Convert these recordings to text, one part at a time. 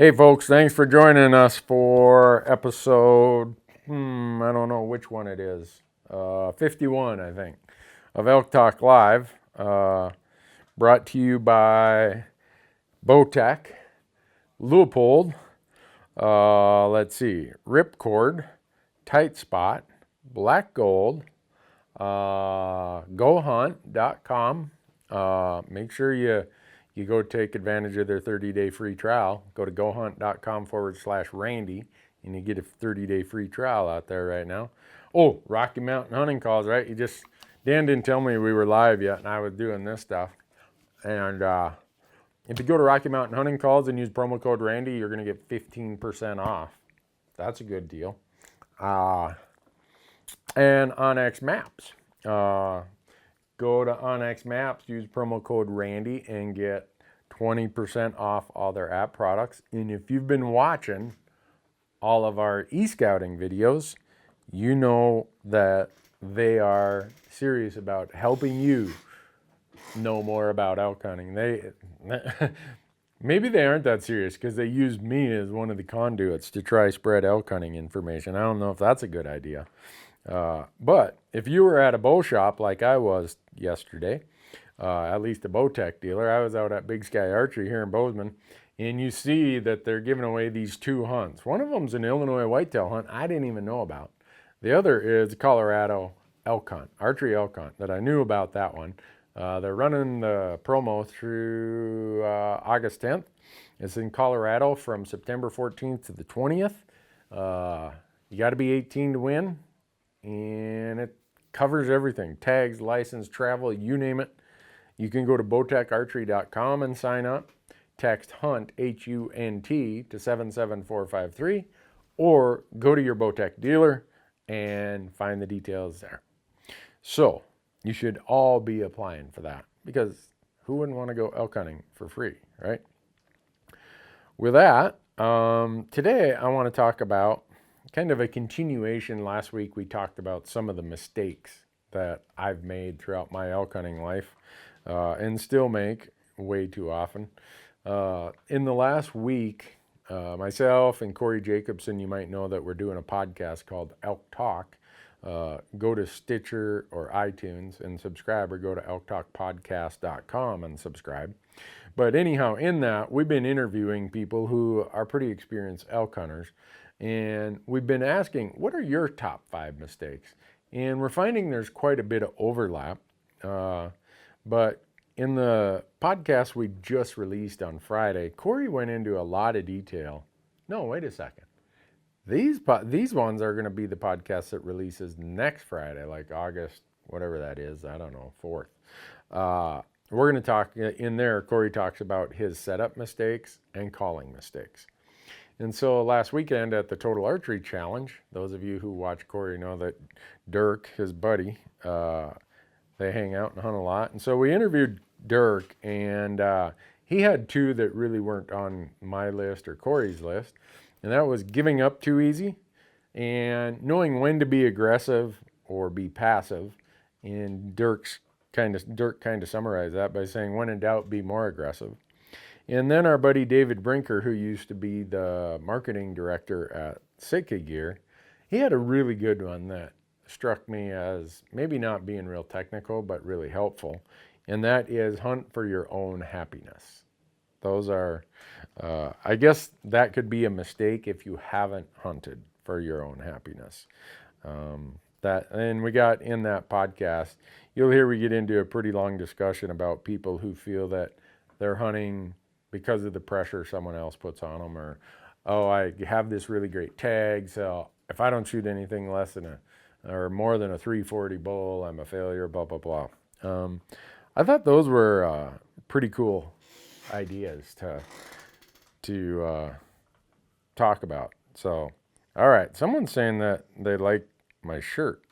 Hey folks, thanks for joining us for episode, I don't know which one it is, 51 I think, of Elk Talk Live, brought to you by Bowtech, Leupold, Ripcord, Tightspot, Black Gold, GoHunt.com. Make sure you go take advantage of their 30-day free trial. Go to gohunt.com/Randy, and you get a 30-day free trial out there right now. Oh, Rocky Mountain Hunting Calls, right? Dan didn't tell me we were live yet, and I was doing this stuff. And if you go to Rocky Mountain Hunting Calls and use promo code Randy, you're going to get 15% off. That's a good deal. And onXmaps. Go to onXmaps, use promo code Randy, and get 20% off all their app products. And if you've been watching all of our e-scouting videos, you know that they are serious about helping you know more about elk hunting. Maybe they aren't that serious because they use me as one of the conduits to try spread elk hunting information. I don't know if that's a good idea. But if you were at a bow shop like I was yesterday, at least a Bowtech dealer, I was out at Big Sky Archery here in Bozeman, and you see that they're giving away these two hunts. One of them's an Illinois whitetail hunt I didn't even know about. The other is a Colorado elk hunt, archery elk hunt, that I knew about that one. They're running the promo through August 10th. It's in Colorado from September 14th to the 20th. You got to be 18 to win. And it covers everything: tags, license, travel, you name it. You can go to bowtecharchery.com and sign up. Text HUNT, H-U-N-T, to 77453, or go to your Bowtech dealer and find the details there. So you should all be applying for that, because who wouldn't want to go elk hunting for free, right? With that, today I want to talk about kind of a continuation. Last week we talked about some of the mistakes that I've made throughout my elk hunting life, and still make way too often. In the last week, myself and Corey Jacobson, you might know that we're doing a podcast called Elk Talk. Go to Stitcher or iTunes and subscribe, or go to elktalkpodcast.com and subscribe. But anyhow, in that, we've been interviewing people who are pretty experienced elk hunters. And we've been asking, what are your top 5 mistakes? And we're finding there's quite a bit of overlap. But in the podcast we just released on Friday, Corey went into a lot of detail. No, wait a second. These ones are going to be the podcast that releases next Friday, like August, whatever that is, I don't know, 4th. We're going to talk in there. Corey talks about his setup mistakes and calling mistakes. And so last weekend at the Total Archery Challenge, those of you who watch Corey know that Dirk, his buddy, they hang out and hunt a lot. And so we interviewed Dirk, and he had 2 that really weren't on my list or Corey's list. And that was giving up too easy and knowing when to be aggressive or be passive. And Dirk kind of summarized that by saying, when in doubt, be more aggressive. And then our buddy David Brinker, who used to be the marketing director at Sitka Gear, he had a really good one that struck me as maybe not being real technical, but really helpful. And that is, hunt for your own happiness. Those are, I guess that could be a mistake if you haven't hunted for your own happiness. And we got in that podcast, you'll hear we get into a pretty long discussion about people who feel that they're hunting because of the pressure someone else puts on them, or, oh, I have this really great tag, so if I don't shoot anything less than or more than a 340 bull, I'm a failure, blah, blah, blah. I thought those were pretty cool ideas to talk about. So, all right, someone's saying that they like my shirt.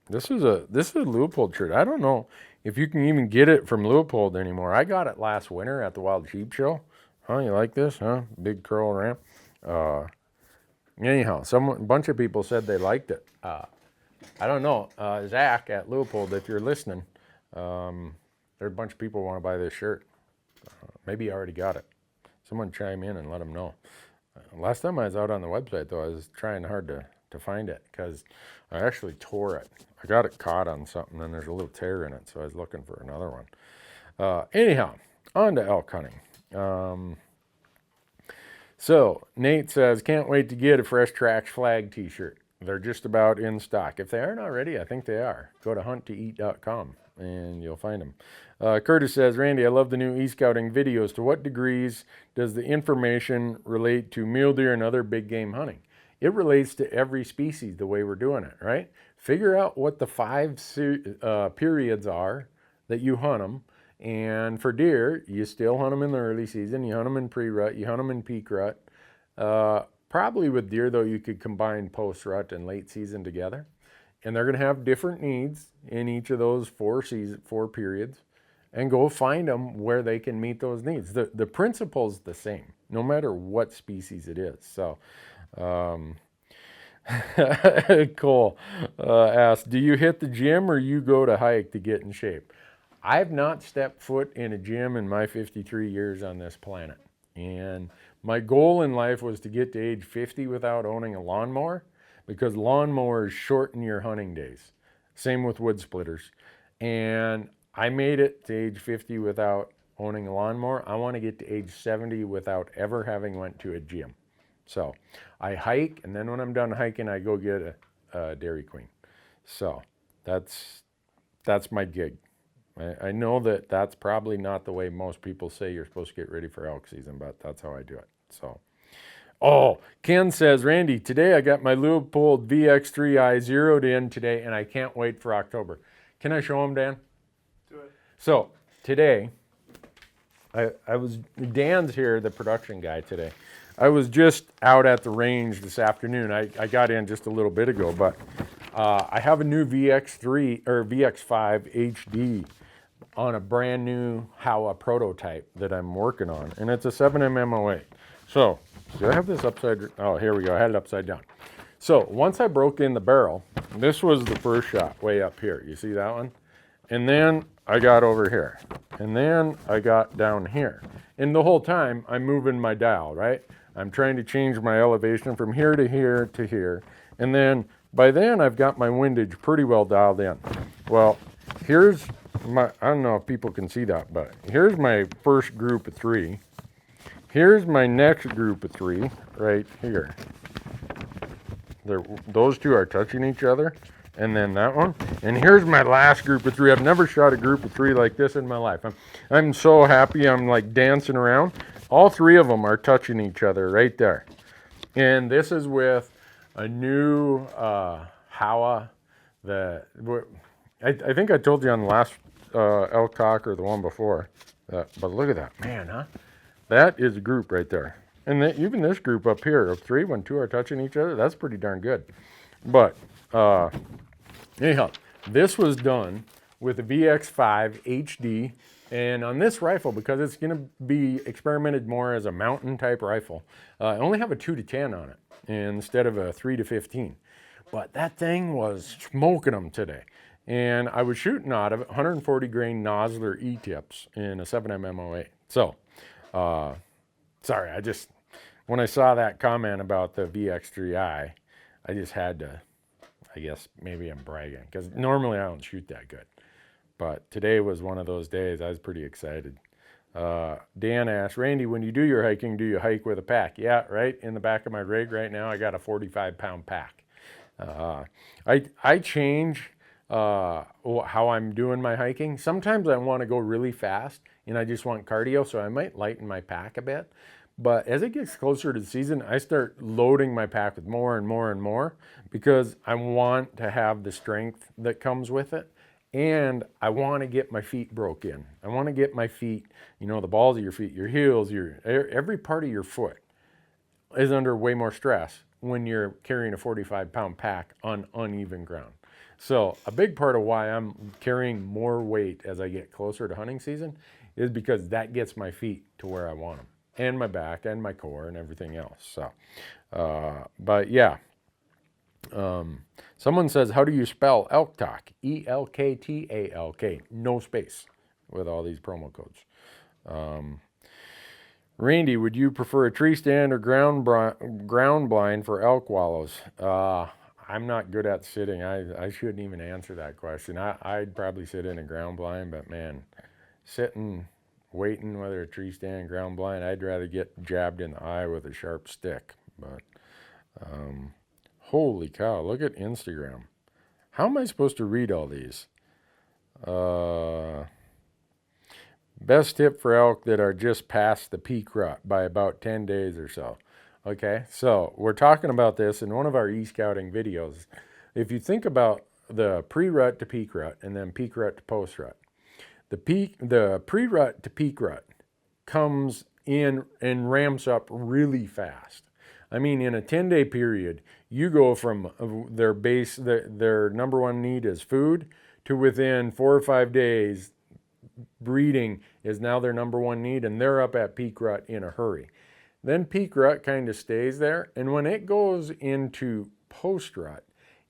This is a Leupold shirt. I don't know if you can even get it from Leupold anymore. I got it last winter at the Wild Sheep Show. Huh, you like this, huh? Big curl ramp. Anyhow, a bunch of people said they liked it. I don't know. Zach at Leupold, if you're listening, there's a bunch of people who want to buy this shirt. Maybe you already got it. Someone chime in and let them know. Last time I was out on the website, though, I was trying hard to find it because I actually tore it. I got it caught on something, and there's a little tear in it, so I was looking for another one. Anyhow, on to elk hunting. So Nate says, can't wait to get a Fresh Tracks flag t-shirt. They're just about in stock. If they aren't already, I think they are. Go to hunttoeat.com and you'll find them. Curtis says, Randy, I love the new e-scouting videos. To what degrees does the information relate to mule deer and other big game hunting? It relates to every species the way we're doing it, right? Figure out what the 5 periods are that you hunt them. And for deer, you still hunt them in the early season. You hunt them in pre-rut. You hunt them in peak rut. Probably with deer, though, you could combine post-rut and late season together. And they're going to have different needs in each of those 4 periods. And go find them where they can meet those needs. The principle's the same, no matter what species it is. So, Cole asked, do you hit the gym or you go to hike to get in shape? I've not stepped foot in a gym in my 53 years on this planet. And my goal in life was to get to age 50 without owning a lawnmower, because lawnmowers shorten your hunting days. Same with wood splitters. And I made it to age 50 without owning a lawnmower. I want to get to age 70 without ever having went to a gym. So I hike, and then when I'm done hiking, I go get a Dairy Queen. So that's my gig. I know that that's probably not the way most people say you're supposed to get ready for elk season, but that's how I do it. So, oh, Ken says, Randy, today I got my Leupold VX3i zeroed in today, and I can't wait for October. Can I show him, Dan? Do it. So today, Dan's here, the production guy today. I was just out at the range this afternoon. I got in just a little bit ago, but I have a new VX5 HD on a brand new Howa prototype that I'm working on, and it's a 7mm 08. So, do I have this upside? Oh, here we go. I had it upside down. So once I broke in the barrel, this was the first shot way up here. You see that one? And then I got over here, and then I got down here. And the whole time I'm moving my dial, right? I'm trying to change my elevation from here to here to here. And then by then I've got my windage pretty well dialed in. Well, here's my, I don't know if people can see that, but here's my first group of 3. Here's my next group of 3 right here. Those 2 are touching each other. And then that one. And here's my last group of 3. I've never shot a group of 3 like this in my life. I'm so happy. I'm like dancing around. All 3 of them are touching each other right there. And this is with a new Howa. I think I told you on the last Elk Talk or the one before. But look at that. Man, huh? That is a group right there. And even this group up here of 3, when 2 are touching each other, that's pretty darn good. But anyhow, this was done with a VX5 HD, and on this rifle, because it's going to be experimented more as a mountain type rifle, I only have a 2-10 on it instead of a 3-15. But that thing was smoking them today. And I was shooting out of 140 grain Nosler E-tips in a 7mm 08. So, sorry, when I saw that comment about the VX3i, I just had to, I guess maybe I'm bragging, because normally I don't shoot that good. But today was one of those days. I was pretty excited. Dan asked, Randy, when you do your hiking, do you hike with a pack? Yeah, right in the back of my rig right now, I got a 45-pound pack. I change how I'm doing my hiking. Sometimes I want to go really fast and I just want cardio, so I might lighten my pack a bit. But as it gets closer to the season, I start loading my pack with more and more and more, because I want to have the strength that comes with it. And I want to get my feet broke in. I want to get my feet, the balls of your feet, your heels, every part of your foot is under way more stress when you're carrying a 45-pound pack on uneven ground. So a big part of why I'm carrying more weight as I get closer to hunting season is because that gets my feet to where I want them, and my back and my core and everything else. So, but yeah. Someone says, how do you spell Elk Talk? ELKTALK, no space with all these promo codes. Randy, would you prefer a tree stand or ground blind for elk wallows? I'm not good at sitting. I shouldn't even answer that question. I'd probably sit in a ground blind, but man, sitting, waiting, whether a tree stand, ground blind, I'd rather get jabbed in the eye with a sharp stick. But holy cow, look at Instagram. How am I supposed to read all these? Best tip for elk that are just past the peak rut by about 10 days or so. Okay, so we're talking about this in one of our e-scouting videos. If you think about the pre-rut to peak rut and then peak rut to post-rut, the pre-rut to peak rut comes in and ramps up really fast. I mean, in a 10-day period, you go from their number one need is food, to within 4 or 5 days, breeding is now their number one need, and they're up at peak rut in a hurry. Then peak rut kind of stays there, and when it goes into post rut,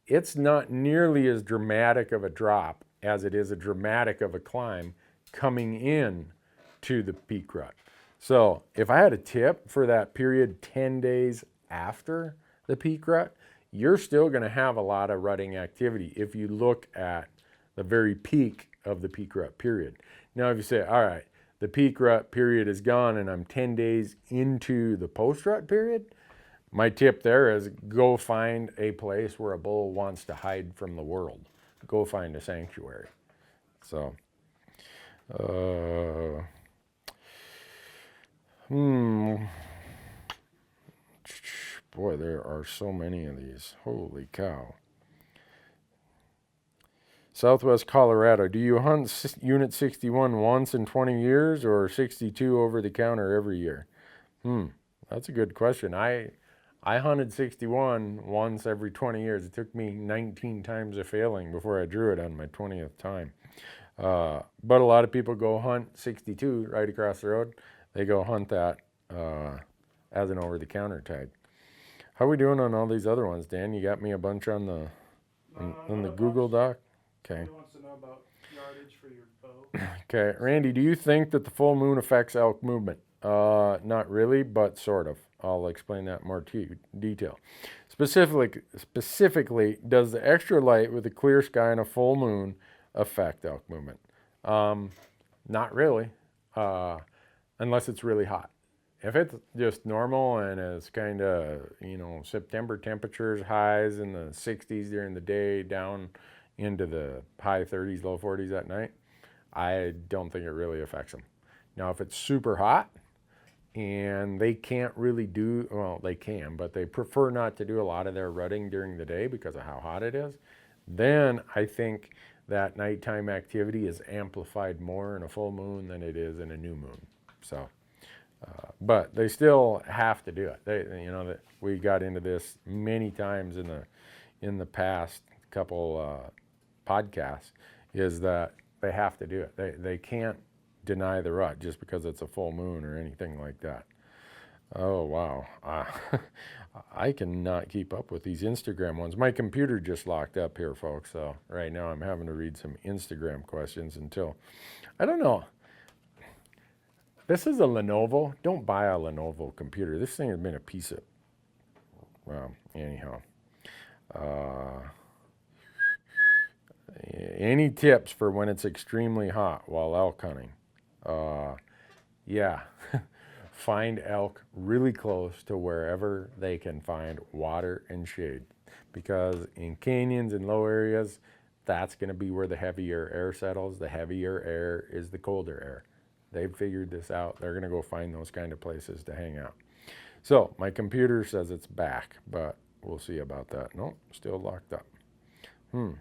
it's not nearly as dramatic of a drop as it is a dramatic of a climb coming in to the peak rut. So if I had a tip for that period 10 days after the peak rut, you're still going to have a lot of rutting activity if you look at the very peak of the peak rut period. Now, if you say, all right, the peak rut period is gone and I'm 10 days into the post rut period, my tip there is go find a place where a bull wants to hide from the world. Go find a sanctuary. So, boy, there are so many of these. Holy cow. Southwest Colorado, do you hunt Unit 61 once in 20 years or 62 over the counter every year? That's a good question. I hunted 61 once every 20 years. It took me 19 times of failing before I drew it on my 20th time. But a lot of people go hunt 62 right across the road. They go hunt that as an over-the-counter tag. How are we doing on all these other ones, Dan? You got me a bunch on the Google Doc? Okay. He wants to know about yardage for your bow. Okay, Randy, do you think that the full moon affects elk movement? Not really, but sort of. I'll explain that in more detail. Specifically, does the extra light with a clear sky and a full moon affect elk movement? Not really, unless it's really hot. If it's just normal and it's kind of, September temperatures, highs in the 60s during the day, down into the high 30s, low 40s at night, I don't think it really affects them. Now, if it's super hot and they can't really they can, but they prefer not to do a lot of their rutting during the day because of how hot it is, then I think that nighttime activity is amplified more in a full moon than it is in a new moon. So, but they still have to do it. We got into this many times in the past couple podcasts, is that they have to do it. They can't deny the rut just because it's a full moon or anything like that. Oh, wow. I cannot keep up with these Instagram ones. My computer just locked up here, folks, so right now I'm having to read some Instagram questions until, I don't know. This is a Lenovo. Don't buy a Lenovo computer. This thing has been a piece of, well, anyhow. Any tips for when it's extremely hot while elk hunting? Yeah, find elk really close to wherever they can find water and shade, because in canyons and low areas, that's going to be where the heavier air settles. The heavier air is the colder air. They've figured this out. They're going to go find those kind of places to hang out. So my computer says it's back, but we'll see about that. Nope, still locked up.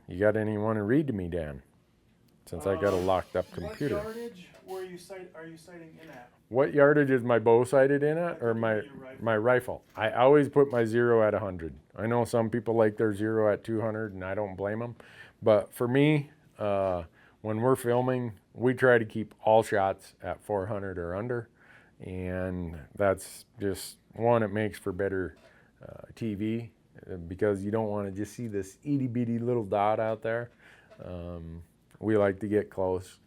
You got anyone to read to me, Dan? Since I got a locked up computer. What yardage are you sighting in at? What yardage is my bow sighted in at, or my rifle? I always put my 0 at 100. I know some people like their 0 at 200, and I don't blame them. But for me, when we're filming, we try to keep all shots at 400 or under. And that's just, one, it makes for better TV, because you don't want to just see this itty bitty little dot out there. We like to get close.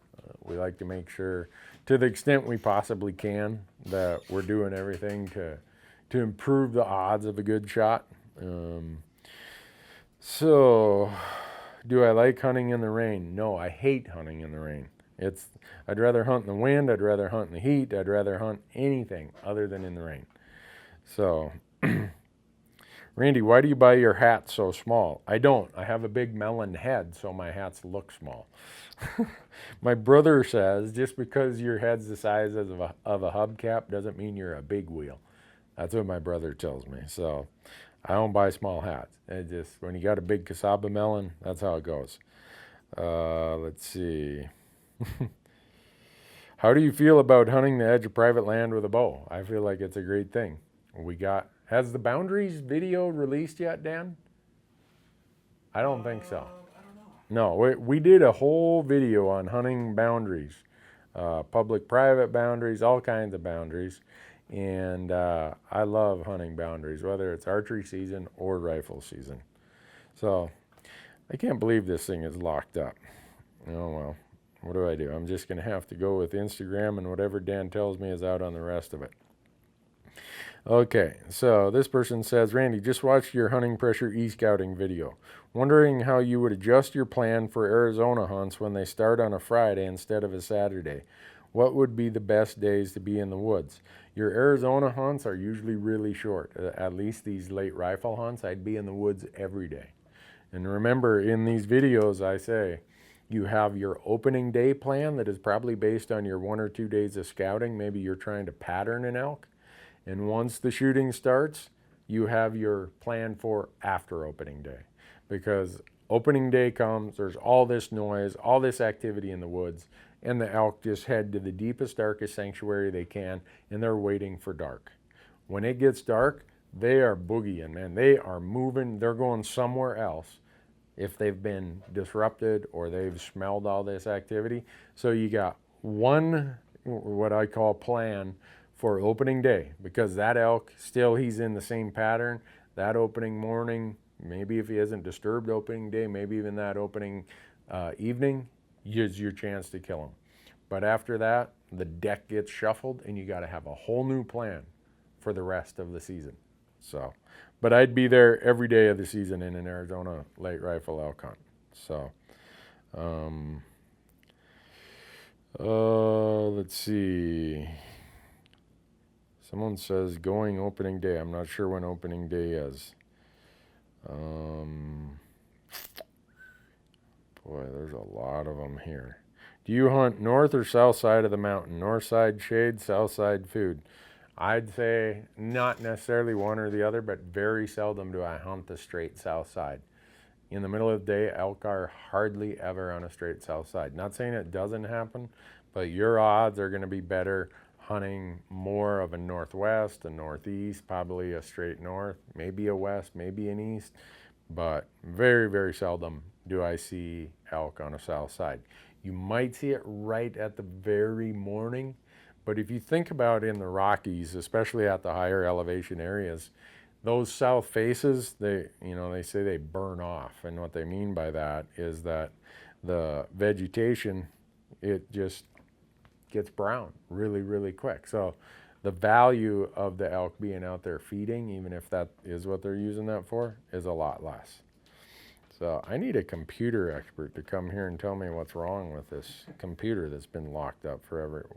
We like to make sure to the extent we possibly can, that we're doing everything to improve the odds of a good shot. So, do I like hunting in the rain? No, I hate hunting in the rain. I'd rather hunt in the wind, I'd rather hunt in the heat, I'd rather hunt anything other than in the rain. So, Randy, why do you buy your hats so small? I don't. I have a big melon head, so my hats look small. My brother says just because your head's the size of a hubcap doesn't mean you're a big wheel. That's what my brother tells me. So I don't buy small hats. It just, when you got a big cassava melon, that's how it goes. Let's see. How do you feel about hunting the edge of private land with a bow? I feel like it's a great thing. Has the Boundaries video released yet, Dan? I don't think so. I don't know. No, we did a whole video on hunting boundaries, public-private boundaries, all kinds of boundaries. And I love hunting boundaries, whether it's archery season or rifle season. So I can't believe this thing is locked up. Oh, well, what do I do? I'm just going to have to go with Instagram, and whatever Dan tells me is out on the rest of it. Okay, so this person says, Randy, just watched your hunting pressure e-scouting video. Wondering how you would adjust your plan for Arizona hunts when they start on a Friday instead of a Saturday. What would be the best days to be in the woods? Your Arizona hunts are usually really short. At least these late rifle hunts, I'd be in the woods every day. And remember, in these videos, I say, you have your opening day plan that is probably based on your 1 or 2 days of scouting. Maybe you're trying to pattern an elk. And once the shooting starts, you have your plan for after opening day. Because opening day comes, there's all this noise, all this activity in the woods, and the elk just head to the deepest, darkest sanctuary they can, and they're waiting for dark. When it gets dark, they are boogieing, man. They are moving, they're going somewhere else if they've been disrupted or they've smelled all this activity. So you got one, what I call plan, for opening day, because that elk, still he's in the same pattern. That opening morning, maybe if he hasn't disturbed opening day, maybe even that opening evening, is your chance to kill him. But after that, the deck gets shuffled and you got to have a whole new plan for the rest of the season. So, but I'd be there every day of the season in an Arizona late rifle elk hunt. So, let's see. Someone says going opening day. I'm not sure when opening day is. Boy, there's a lot of them here. Do you hunt north or south side of the mountain? North side shade, south side food. I'd say not necessarily one or the other, but very seldom do I hunt the straight south side. In the middle of the day, elk are hardly ever on a straight south side. Not saying it doesn't happen, but your odds are going to be better hunting more of a northwest, a northeast, probably a straight north, maybe a west, maybe an east, but very, very seldom do I see elk on a south side. You might see it right at the very morning, but if you think about in the Rockies, especially at the higher elevation areas, those south faces, they say they burn off, and what they mean by that is that the vegetation, it just gets brown really, really quick. So the value of the elk being out there feeding, even if that is what they're using that for, is a lot less. So I need a computer expert to come here and tell me what's wrong with this computer that's been locked up forever.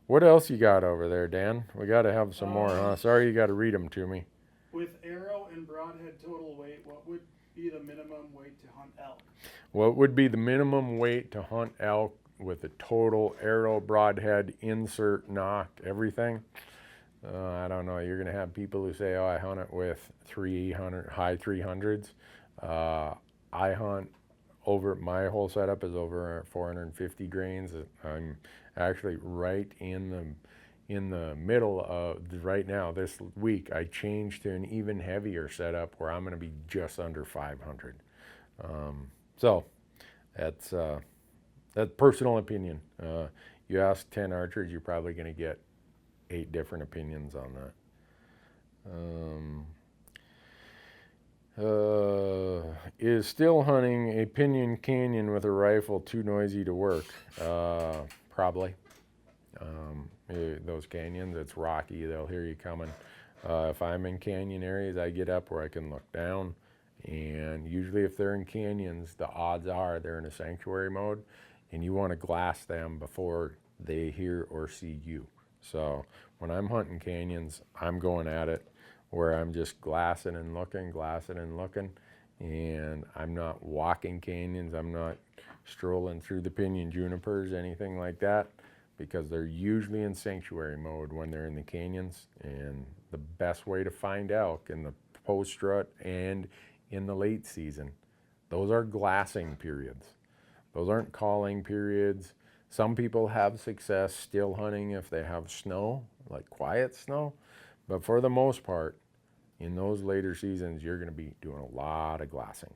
What else you got over there, Dan? We got to have some more, huh? Sorry, you got to read them to me. With arrow and broadhead total weight, what would be the minimum weight to hunt elk? What would be the minimum weight to hunt elk with a total arrow, broadhead, insert, nock, everything? I don't know. You're going to have people who say, oh, I hunt it with 300, high 300s. I hunt over, my whole setup is over 450 grains. I'm actually right in the middle of, right now, this week, I changed to an even heavier setup where I'm going to be just under 500. So that's personal opinion. You ask 10 archers, you're probably going to get 8 different opinions on that. Is still hunting a Pinyon Canyon with a rifle too noisy to work? Probably. Those canyons, it's rocky. They'll hear you coming. If I'm in canyon areas, I get up where I can look down. And usually if they're in canyons, the odds are they're in a sanctuary mode, and you want to glass them before they hear or see you. So when I'm hunting canyons, I'm going at it where I'm just glassing and looking, and I'm not walking canyons. I'm not strolling through the pinyon junipers, anything like that, because they're usually in sanctuary mode when they're in the canyons. And the best way to find elk in the post-strut and in the late season, those are glassing periods. Those aren't calling periods. Some people have success still hunting if they have snow, like quiet snow, but for the most part, in those later seasons, you're going to be doing a lot of glassing.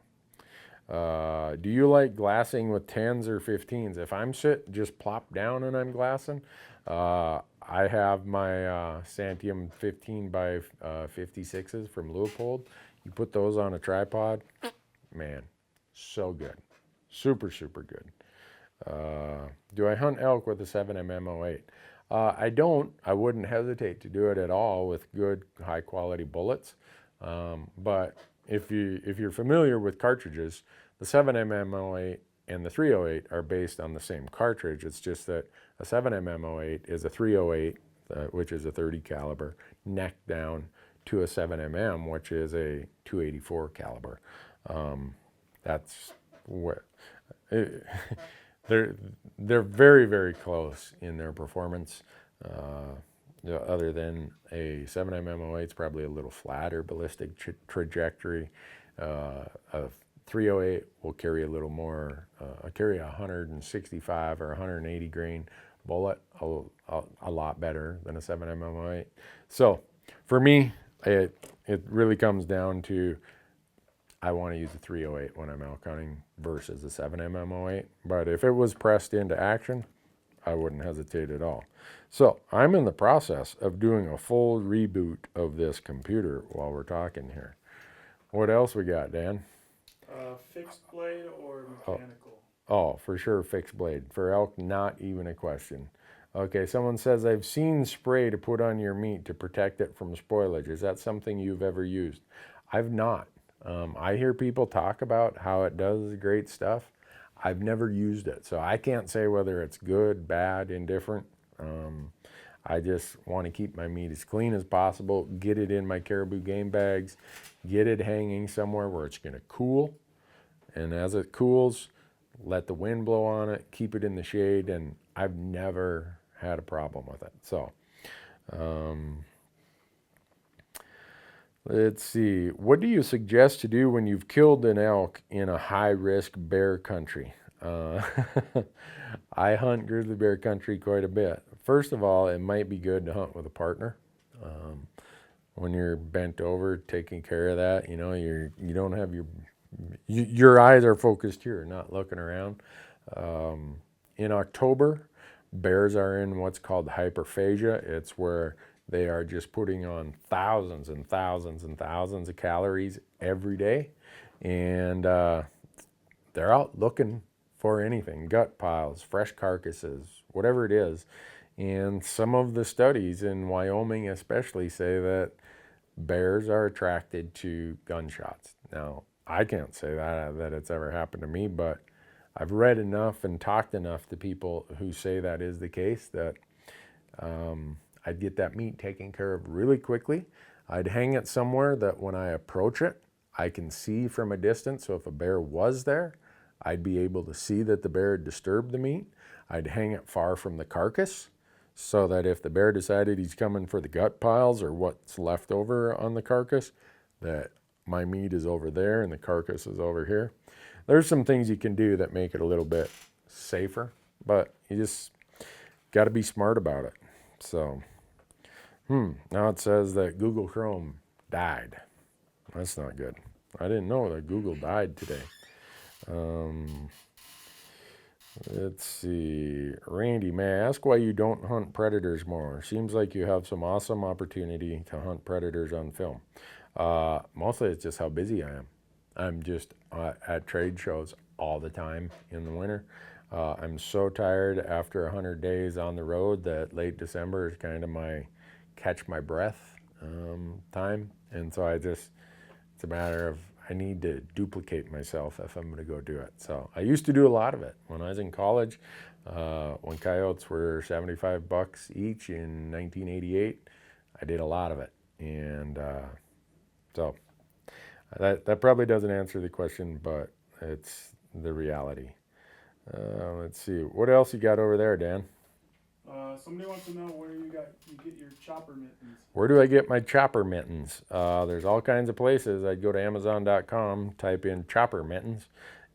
Do you like glassing with 10s or 15s? If I'm just plop down and I'm glassing, I have my Santium 15 by 56s from Leupold. You put those on a tripod, man, so good. Super, super good. Do I hunt elk with a 7mm 08? I don't. I wouldn't hesitate to do it at all with good, high-quality bullets. But if you're familiar with cartridges, the 7mm 08 and the 308 are based on the same cartridge. It's just that a 7mm 08 is a 308, which is a 30 caliber, neck down, to a 7mm, which is a 284 caliber. That's what they're very, very close in their performance. Other than a 7mm 08 is probably a little flatter ballistic trajectory. A 308 will carry a little more, carry a 165 or 180 grain bullet a lot better than a 7mm 08. So for me, it really comes down to I want to use a 308 when I'm elk hunting versus a 7mm 08. But if it was pressed into action, I wouldn't hesitate at all. So I'm in the process of doing a full reboot of this computer while we're talking here. What else we got, Dan? Fixed blade or mechanical? Oh, for sure, fixed blade. For elk, not even a question. Okay, someone says, I've seen spray to put on your meat to protect it from spoilage. Is that something you've ever used? I've not. I hear people talk about how it does great stuff. I've never used it, so I can't say whether it's good, bad, indifferent. I just want to keep my meat as clean as possible, get it in my caribou game bags, get it hanging somewhere where it's going to cool, and as it cools, let the wind blow on it, keep it in the shade, and I've never had a problem with it. So, let's see. What do you suggest to do when you've killed an elk in a high-risk bear country? I hunt grizzly bear country quite a bit. First of all, it might be good to hunt with a partner. When you're bent over taking care of that, you know, you don't have your eyes are focused here, not looking around. In October, bears are in what's called hyperphagia. It's where they are just putting on thousands and thousands and thousands of calories every day. And they're out looking for anything, gut piles, fresh carcasses, whatever it is. And some of the studies in Wyoming especially say that bears are attracted to gunshots. Now, I can't say that it's ever happened to me, but I've read enough and talked enough to people who say that is the case that I'd get that meat taken care of really quickly. I'd hang it somewhere that when I approach it, I can see from a distance. So if a bear was there, I'd be able to see that the bear had disturbed the meat. I'd hang it far from the carcass so that if the bear decided he's coming for the gut piles or what's left over on the carcass, that my meat is over there and the carcass is over here. There's some things you can do that make it a little bit safer, but you just got to be smart about it. So, now it says that Google Chrome died. That's not good. I didn't know that Google died today. Let's see. Randy, may I ask why you don't hunt predators more? Seems like you have some awesome opportunity to hunt predators on film. Mostly it's just how busy I am. I'm just at trade shows all the time in the winter. I'm so tired after 100 days on the road that late December is kind of my catch my breath time. And so it's a matter of I need to duplicate myself if I'm going to go do it. So I used to do a lot of it when I was in college. When coyotes were $75 each in 1988, I did a lot of it. And so that probably doesn't answer the question, but it's the reality. Let's see. What else you got over there, Dan? Somebody wants to know where you get your chopper mittens. Where do I get my chopper mittens? There's all kinds of places. I'd go to Amazon.com, type in chopper mittens,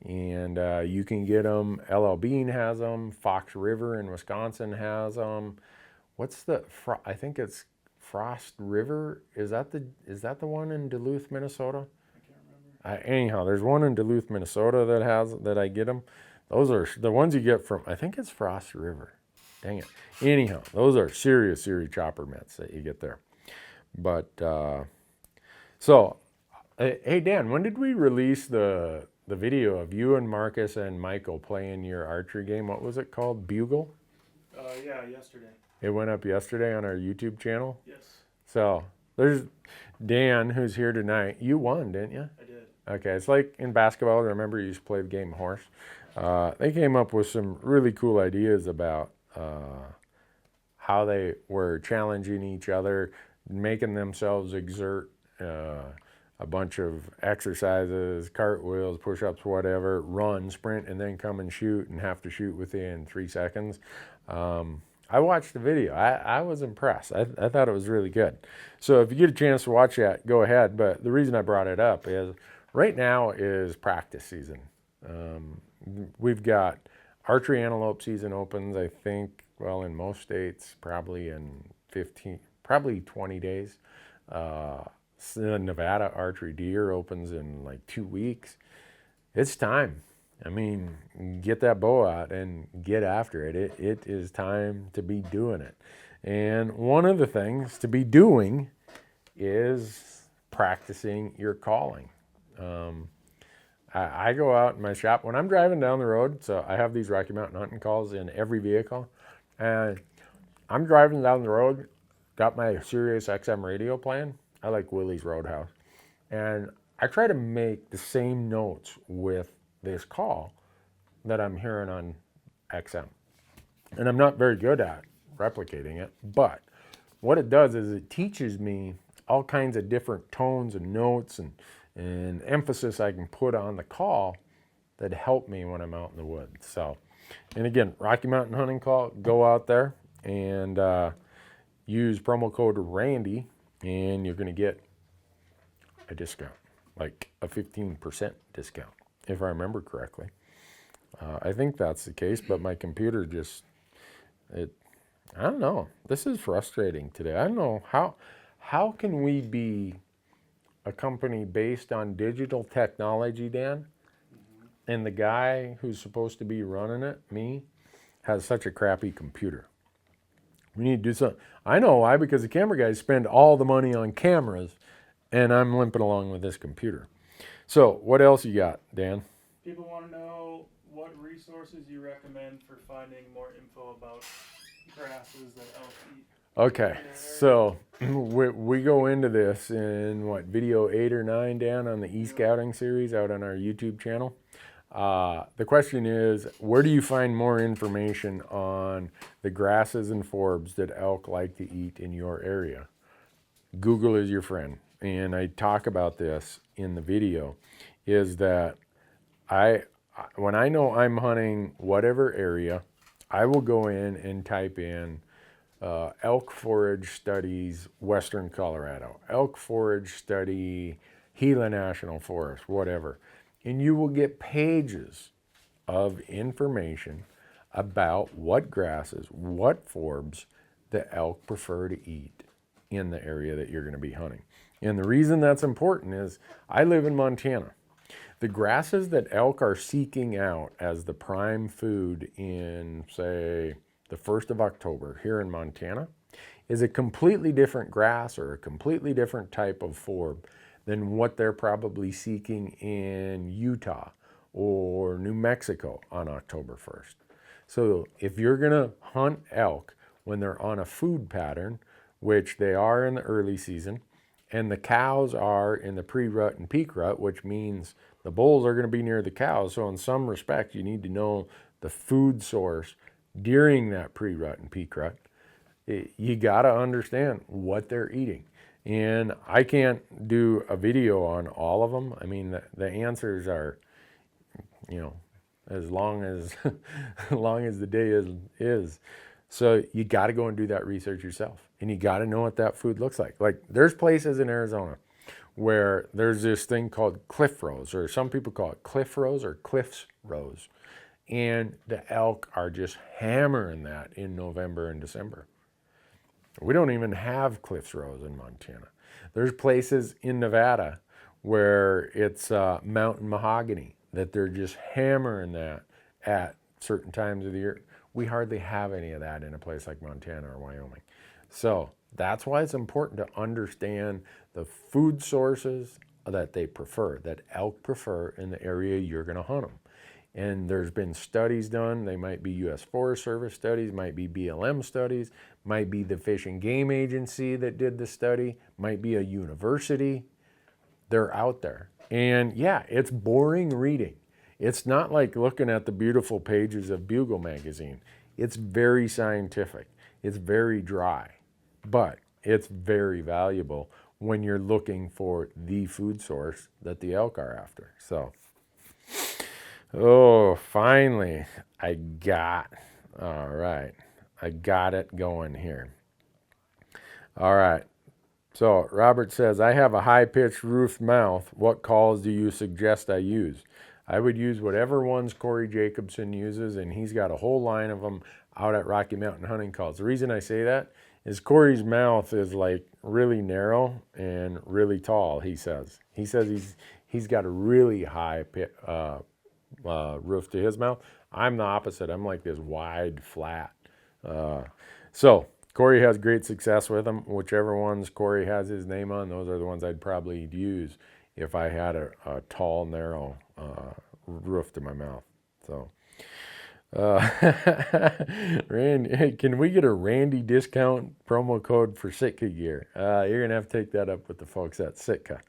and you can get them. LL Bean has them. Fox River in Wisconsin has them. What's the? I think it's Frost River. Is that the one in Duluth, Minnesota? I can't remember. Anyhow, there's one in Duluth, Minnesota that I get them. Those are the ones you get from. I think it's Frost River. Dang it. Anyhow, those are serious chopper mitts that you get there. But, so, hey Dan, when did we release the video of you and Marcus and Michael playing your archery game? What was it called? Bugle? Yeah, yesterday. It went up yesterday on our YouTube channel? Yes, So, there's Dan, who's here tonight. You won, didn't you? I did. Okay, it's like in basketball, remember you used to play the game horse? They came up with some really cool ideas about how they were challenging each other, making themselves exert a bunch of exercises, cartwheels, push-ups, whatever, run, sprint, and then come and shoot and have to shoot within 3 seconds. I watched the video. I was impressed. I thought it was really good. So if you get a chance to watch that, go ahead. But the reason I brought it up is right now is practice season. We've got archery antelope season opens, I think, well, in most states, probably in 20 days. Nevada archery deer opens in like 2 weeks. It's time. I mean, get that bow out and get after it. It is time to be doing it. And one of the things to be doing is practicing your calling. I go out in my shop when I'm driving down the road. So I have these Rocky Mountain hunting calls in every vehicle, and I'm driving down the road, got my Sirius XM radio playing. I like Willie's Roadhouse, and I try to make the same notes with this call that I'm hearing on XM, and I'm not very good at replicating it. But what it does is it teaches me all kinds of different tones and notes and emphasis I can put on the call that help me when I'm out in the woods. So, and again, Rocky Mountain Hunting Call, go out there and use promo code Randy, and you're going to get a discount, like a 15% discount, if I remember correctly. I think that's the case, but my computer I don't know. This is frustrating today. I don't know how can we be a company based on digital technology, Dan, and the guy who's supposed to be running it, me, has such a crappy computer. We need to do something. I know why, because the camera guys spend all the money on cameras, and I'm limping along with this computer. So what else you got, Dan? People want to know what resources you recommend for finding more info about grasses that elk eat. Okay, so we go into this in video 8 or 9, Dan, on the e-scouting series out on our YouTube channel. The question is, where do you find more information on the grasses and forbs that elk like to eat in your area? Google is your friend. And I talk about this in the video, is that when I know I'm hunting whatever area, I will go in and type in elk forage studies, Western Colorado, elk forage study, Gila National Forest, whatever. And you will get pages of information about what grasses, what forbs the elk prefer to eat in the area that you're going to be hunting. And the reason that's important is I live in Montana. The grasses that elk are seeking out as the prime food in, say, the 1st of October here in Montana is a completely different grass or a completely different type of forb than what they're probably seeking in Utah or New Mexico on October 1st. So if you're going to hunt elk when they're on a food pattern, which they are in the early season, and the cows are in the pre-rut and peak rut, which means the bulls are going to be near the cows. So in some respect, you need to know the food source during that pre-rut and peak rut. You got to understand what they're eating. And I can't do a video on all of them. I mean, the answers are, as long as long as the day is. So you got to go and do that research yourself, and you got to know what that food looks like. Like there's places in Arizona where there's this thing called cliff rose, or some people call it cliff rose or cliffs rose, and the elk are just hammering that in November and December. We don't even have cliffs rose in Montana. There's places in Nevada where it's mountain mahogany that they're just hammering that at certain times of the year. We hardly have any of that in a place like Montana or Wyoming. So that's why it's important to understand the food sources that they prefer, that elk prefer in the area you're going to hunt them. And there's been studies done. They might be U.S. Forest Service studies, might be BLM studies, might be the Fish and Game Agency that did the study, might be a university. They're out there. And yeah, it's boring reading. It's not like looking at the beautiful pages of Bugle magazine. It's very scientific. It's very dry, but it's very valuable when you're looking for the food source that the elk are after. So, finally, I got it going here. All right. So Robert says, I have a high-pitched roofed mouth. What calls do you suggest I use? I would use whatever ones Corey Jacobson uses, and he's got a whole line of them out at Rocky Mountain Hunting Calls. The reason I say that is Corey's mouth is like really narrow and really tall, he says. He says he's got a really high roof to his mouth. I'm the opposite. I'm like this wide, flat. So Corey has great success with them. Whichever ones Corey has his name on, those are the ones I'd probably use if I had a tall, narrow roof to my mouth. So, Randy, hey, can we get a Randy discount promo code for Sitka gear? You're going to have to take that up with the folks at Sitka.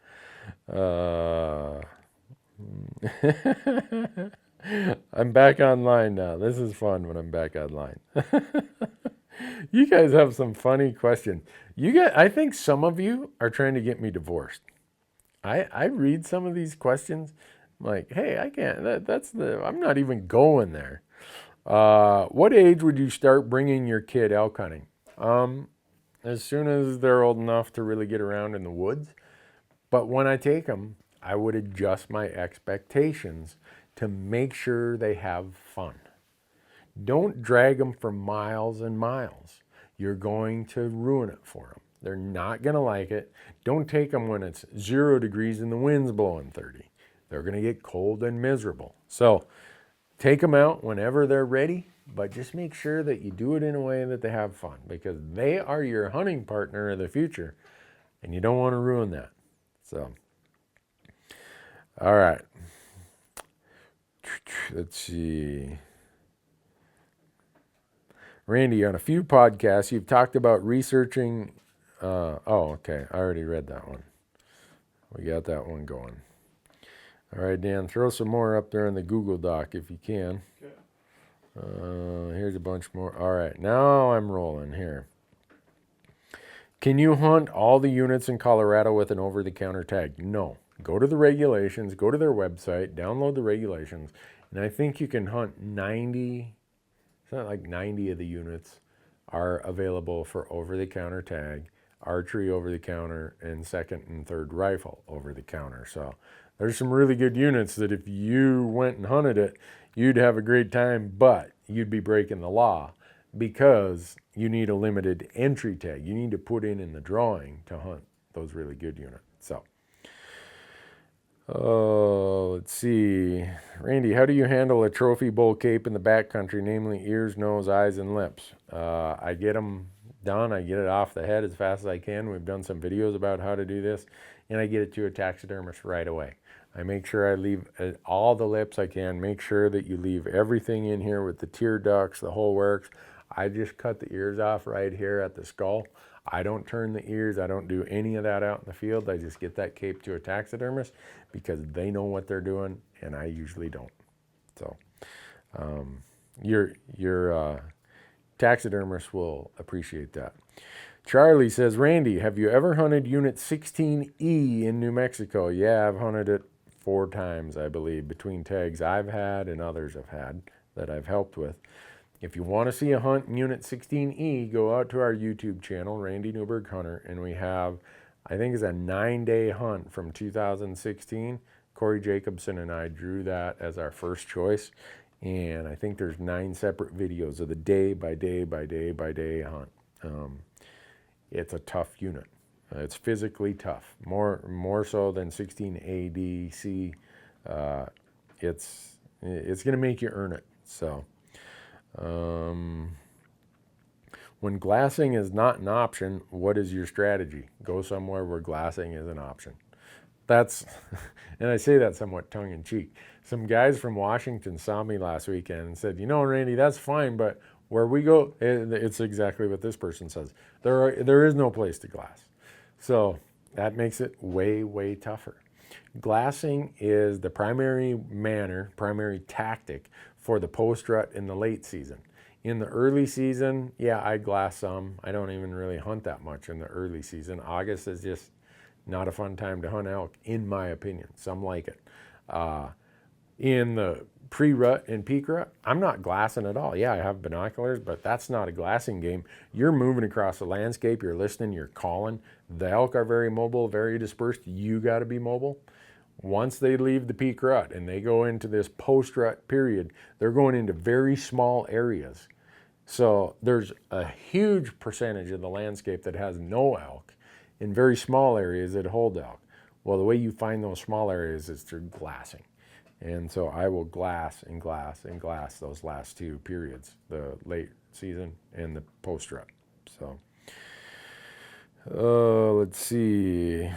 I'm back online now. This is fun when I'm back online. You guys have some funny questions. I think some of you are trying to get me divorced. I read some of these questions, I'm like, hey, I can't. I'm not even going there. What age would you start bringing your kid elk hunting? As soon as they're old enough to really get around in the woods. But when I take them, I would adjust my expectations to make sure they have fun. Don't drag them for miles and miles. You're going to ruin it for them. They're not going to like it. Don't take them when it's 0 degrees and the wind's blowing 30. They're going to get cold and miserable. So take them out whenever they're ready, but just make sure that you do it in a way that they have fun, because they are your hunting partner of the future, and you don't want to ruin that. So, all right. Let's see. Randy, on a few podcasts, you've talked about researching. Okay. I already read that one. We got that one going. All right, Dan, throw some more up there in the Google Doc if you can. Okay. Here's a bunch more. All right, now I'm rolling here. Can you hunt all the units in Colorado with an over-the-counter tag? No. Go to the regulations, go to their website, download the regulations, and I think you can hunt 90. It's not like 90 of the units are available for over-the-counter tag, archery over-the-counter, and second and third rifle over-the-counter. So there's some really good units that if you went and hunted it, you'd have a great time, but you'd be breaking the law because you need a limited entry tag. You need to put in the drawing to hunt those really good units. So, let's see. Randy, how do you handle a trophy bull cape in the backcountry, namely ears, nose, eyes, and lips? I get them done, I get it off the head as fast as I can. We've done some videos about how to do this, and I get it to a taxidermist right away. I make sure I leave all the lips I can. Make sure that you leave everything in here with the tear ducts, the whole works. I just cut the ears off right here at the skull. I don't turn the ears. I don't do any of that out in the field. I just get that cape to a taxidermist because they know what they're doing, and I usually don't. So your taxidermist will appreciate that. Charlie says, Randy, have you ever hunted Unit 16E in New Mexico? Yeah, I've hunted it 4 times, I believe, between tags I've had and others have had that I've helped with. If you want to see a hunt in Unit 16E, go out to our YouTube channel, Randy Newberg Hunter, and we have, I think it's a 9-day hunt from 2016. Corey Jacobson and I drew that as our first choice, and I think there's 9 separate videos of the day by day by day by day hunt. It's a tough unit. It's physically tough, more so than 16ADC. It's going to make you earn it. So, when glassing is not an option, what is your strategy? Go somewhere where glassing is an option. That's, and I say that somewhat tongue in cheek. Some guys from Washington saw me last weekend and said, you know, Randy, that's fine, but where we go, it's exactly what this person says. There is no place to glass. So that makes it way, way tougher. Glassing is the primary tactic for the post rut in the late season. In the early season, yeah, I glass some. I don't even really hunt that much in the early season. August is just not a fun time to hunt elk, in my opinion. Some like it. In the pre-rut and peak rut, I'm not glassing at all. Yeah, I have binoculars, but that's not a glassing game. You're moving across the landscape, you're listening, you're calling. The elk are very mobile, very dispersed. You got to be mobile. Once they leave the peak rut and they go into this post-rut period, they're going into very small areas. So there's a huge percentage of the landscape that has no elk in very small areas that hold elk. Well, the way you find those small areas is through glassing. And so I will glass and glass and glass those last 2 periods, the late season and the post-rut. So, let's see.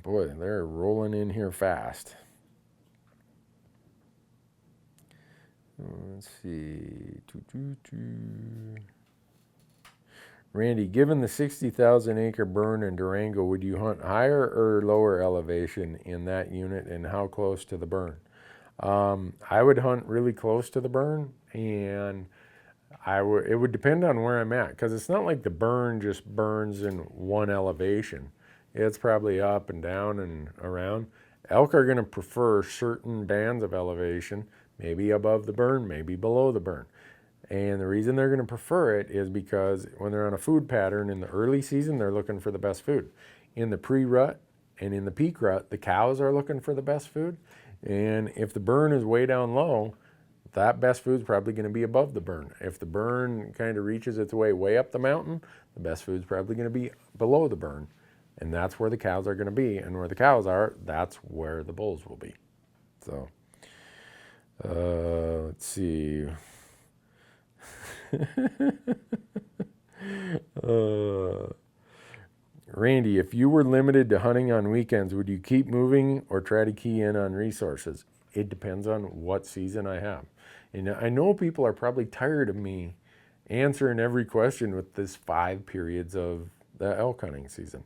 Boy, they're rolling in here fast. Let's see. Randy, given the 60,000 acre burn in Durango, would you hunt higher or lower elevation in that unit, and how close to the burn? I would hunt really close to the burn, and it would depend on where I'm at, because it's not like the burn just burns in one elevation. It's probably up and down and around. Elk are going to prefer certain bands of elevation, maybe above the burn, maybe below the burn. And the reason they're going to prefer it is because when they're on a food pattern in the early season, they're looking for the best food. In the pre-rut and in the peak rut, the cows are looking for the best food. And if the burn is way down low, that best food's probably going to be above the burn. If the burn kind of reaches its way up the mountain, the best food's probably going to be below the burn. And that's where the cows are going to be. And where the cows are, that's where the bulls will be. So, let's see. Randy, if you were limited to hunting on weekends, would you keep moving or try to key in on resources? It depends on what season I have. And I know people are probably tired of me answering every question with this 5 periods of the elk hunting season.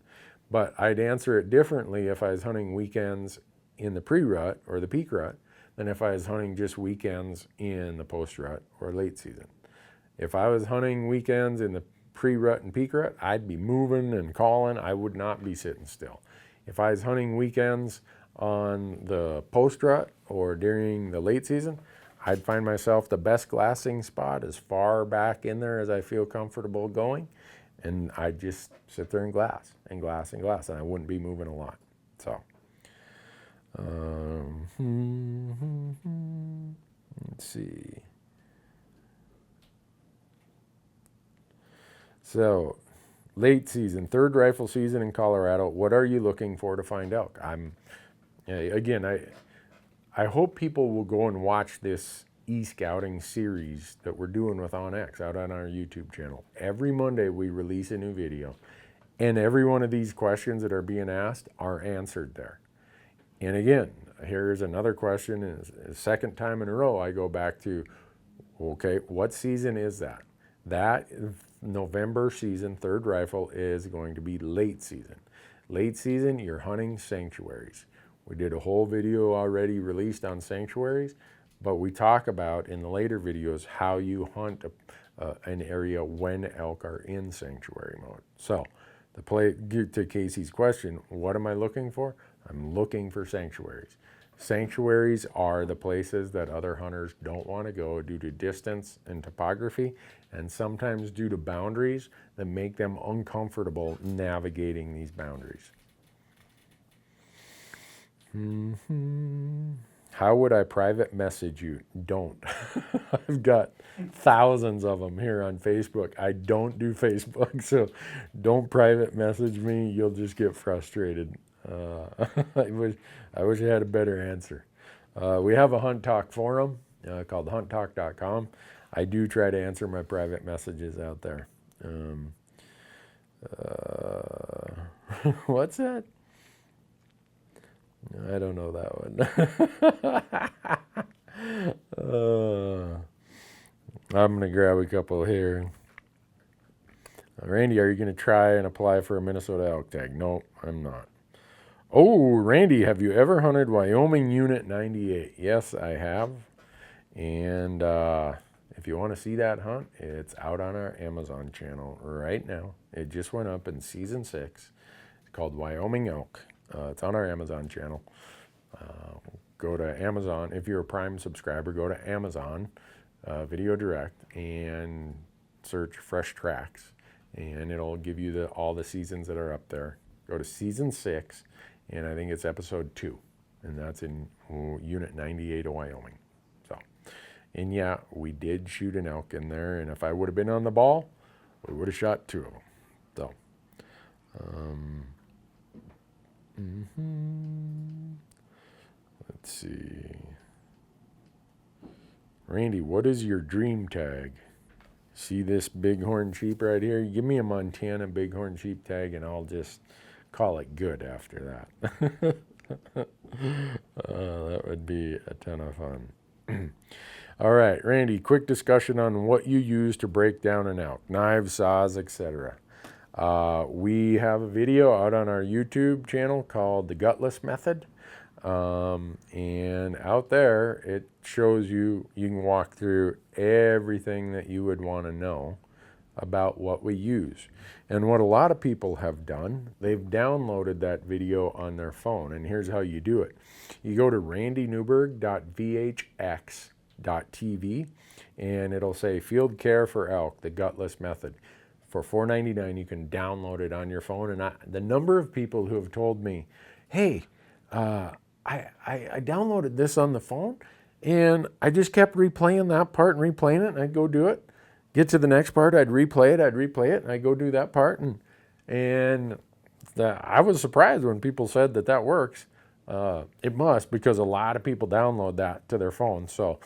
But I'd answer it differently if I was hunting weekends in the pre-rut or the peak rut than if I was hunting just weekends in the post-rut or late season. If I was hunting weekends in the pre-rut and peak rut, I'd be moving and calling. I would not be sitting still. If I was hunting weekends on the post-rut or during the late season, I'd find myself the best glassing spot as far back in there as I feel comfortable going, and I'd just sit there and glass and glass and glass, and I wouldn't be moving a lot. So, let's see. So, late season, 3rd rifle season in Colorado, what are you looking for to find elk? I hope people will go and watch this e-scouting series that we're doing with onX out on our YouTube channel. Every Monday we release a new video, and every one of these questions that are being asked are answered there. And again, here's another question, and second time in a row I go back to, okay, what season is that? That November season, third rifle, is going to be late season. Late season, you're hunting sanctuaries. We did a whole video already released on sanctuaries, but we talk about in the later videos how you hunt an area when elk are in sanctuary mode. So to Casey's question, what am I looking for? I'm looking for sanctuaries. Sanctuaries are the places that other hunters don't want to go due to distance and topography, and sometimes due to boundaries that make them uncomfortable navigating these boundaries. How would I private message you? Don't. I've got thousands of them here on Facebook. I don't do Facebook, so don't private message me. You'll just get frustrated. I wish I had a better answer. We have a Hunt Talk forum called hunttalk.com. I do try to answer my private messages out there. What's that? I don't know that one. I'm going to grab a couple here. Randy, are you going to try and apply for a Minnesota elk tag? No, I'm not. Oh, Randy, have you ever hunted Wyoming Unit 98? Yes, I have. And if you want to see that hunt, it's out on our Amazon channel right now. It just went up in season 6. It's called Wyoming Elk. It's on our Amazon channel. Go to Amazon. If you're a Prime subscriber, go to Amazon Video Direct and search Fresh Tracks, and it'll give you all the seasons that are up there. Go to season 6, and I think it's episode 2, and that's in Unit 98 of Wyoming. So, and yeah, we did shoot an elk in there, and if I would have been on the ball, we would have shot 2 of them. So, let's see. Randy, what is your dream tag? See this bighorn sheep right here? Give me a Montana bighorn sheep tag and I'll just call it good after that. That would be a ton of fun. All right, Randy, quick discussion on what you use to break down an elk. Knives, saws, etc. We have a video out on our YouTube channel called the Gutless Method. And out there, it shows you can walk through everything that you would want to know about what we use. And what a lot of people have done, they've downloaded that video on their phone. And here's how you do it. You go to randynewberg.vhx.tv, and it'll say Field Care for Elk, the Gutless Method. For $4.99, you can download it on your phone. And the number of people who have told me, hey, I downloaded this on the phone, and I just kept replaying that part and replaying it, and I'd go do it. Get to the next part, I'd replay it, and I'd go do that part. And I was surprised when people said that works. It must, because a lot of people download that to their phone. So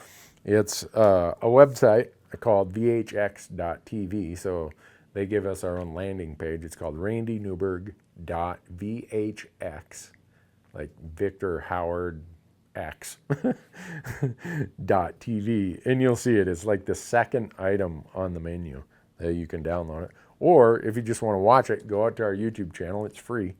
it's a website called vhx.tv. So they give us our own landing page. It's called randynewberg.vhx, like Victor Howard X .tv, and you'll see it. It's like the second item on the menu that you can download it. Or if you just want to watch it, go out to our YouTube channel. It's free.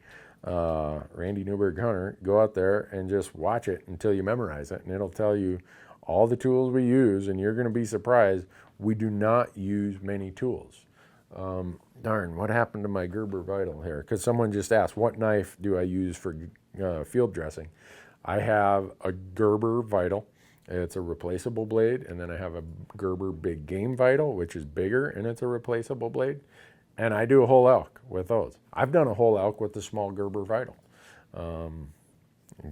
Randy Newberg Hunter. Go out there and just watch it until you memorize it, and it'll tell you all the tools we use, and you're going to be surprised. We do not use many tools. Darn, what happened to my Gerber Vital here? Because someone just asked, what knife do I use for field dressing? I have a Gerber Vital. It's a replaceable blade, and then I have a Gerber Big Game Vital, which is bigger, and it's a replaceable blade. And I do a whole elk with those. I've done a whole elk with the small Gerber Vital.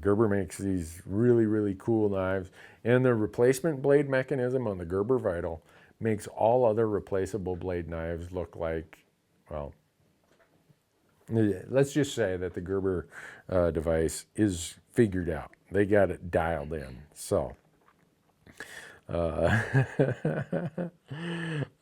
Gerber makes these really, really cool knives, and the replacement blade mechanism on the Gerber Vital makes all other replaceable blade knives look like, well, let's just say that the Gerber device is figured out. They got it dialed in. So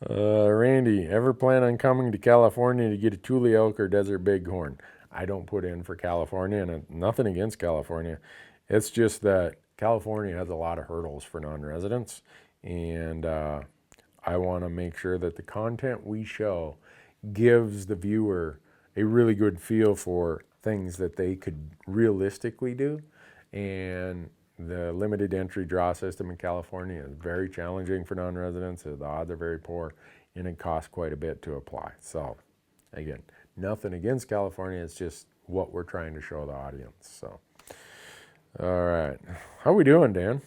Randy, ever plan on coming to California to get a Tule elk or desert bighorn? I don't put in for California, and nothing against California. It's just that California has a lot of hurdles for non-residents, and I want to make sure that the content we show gives the viewer a really good feel for things that they could realistically do. And the limited entry draw system in California is very challenging for non-residents. The odds are very poor, and it costs quite a bit to apply. So again, nothing against California. It's just what we're trying to show the audience. So, all right. How we doing, Dan?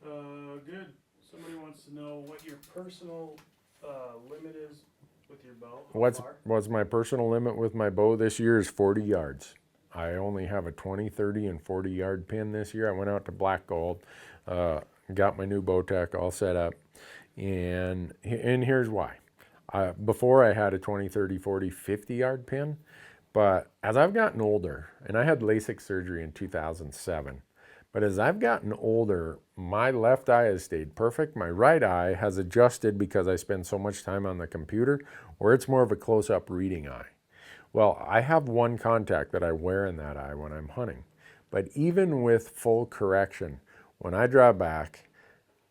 Good. Somebody wants to know what your personal limit is with your bow. What's my personal limit with my bow this year is 40 yards. I only have a 20, 30, and 40 yard pin this year. I went out to Black Gold, got my new Bowtech all set up, and here's why. Before I had a 20, 30, 40, 50 yard pin, but as I've gotten older, and I had LASIK surgery in 2007, but as I've gotten older, my left eye has stayed perfect. My right eye has adjusted because I spend so much time on the computer, where it's more of a close-up reading eye. Well, I have one contact that I wear in that eye when I'm hunting. But even with full correction, when I draw back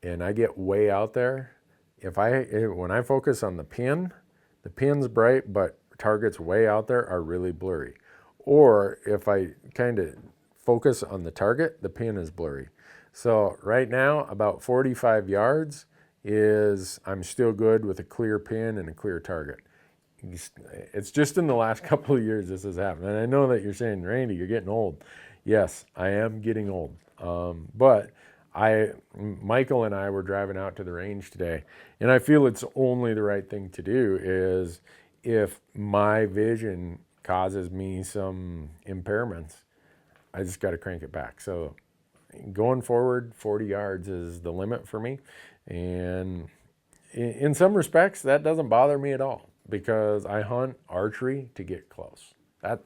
and I get way out there, when I focus on the pin's bright, but targets way out there are really blurry. Or if I kind of focus on the target, the pin is blurry. So right now, about 45 yards is I'm still good with a clear pin and a clear target. It's just in the last couple of years this has happened. And I know that you're saying, Randy, you're getting old. Yes, I am getting old. But Michael and I were driving out to the range today, and I feel it's only the right thing to do is if my vision causes me some impairments, I just got to crank it back. So going forward, 40 yards is the limit for me. And in some respects, that doesn't bother me at all because I hunt archery to get close. That,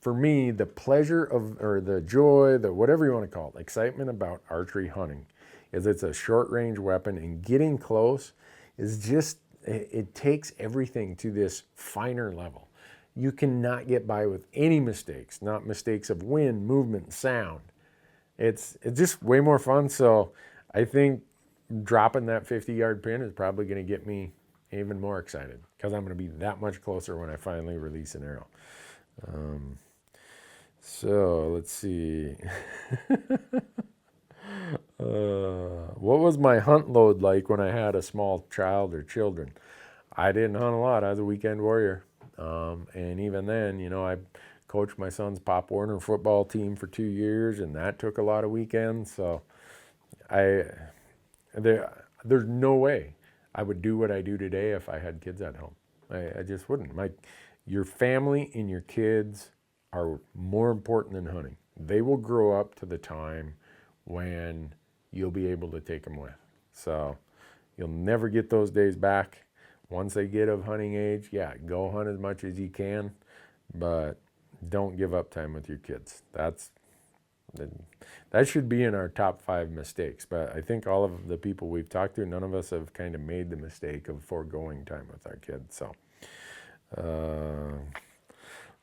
for me, the pleasure of, or the joy, the whatever you want to call it, excitement about archery hunting is it's a short range weapon, and getting close is just, it takes everything to this finer level. You cannot get by with any mistakes, not mistakes of wind, movement, sound. It's just way more fun. So I think dropping that 50-yard pin is probably going to get me even more excited because I'm going to be that much closer when I finally release an arrow. So let's see. What was my hunt load like when I had a small child or children? I didn't hunt a lot. I was a weekend warrior. And even then, you know, I coached my son's Pop Warner football team for 2 years, and that took a lot of weekends. So there's no way I would do what I do today if I had kids at home. I just wouldn't. Your family and your kids are more important than hunting. They will grow up to the time when you'll be able to take them with. So you'll never get those days back. Once they get of hunting age, yeah, go hunt as much as you can, but don't give up time with your kids. That should be in our top 5 mistakes. But I think all of the people we've talked to, none of us have kind of made the mistake of foregoing time with our kids. So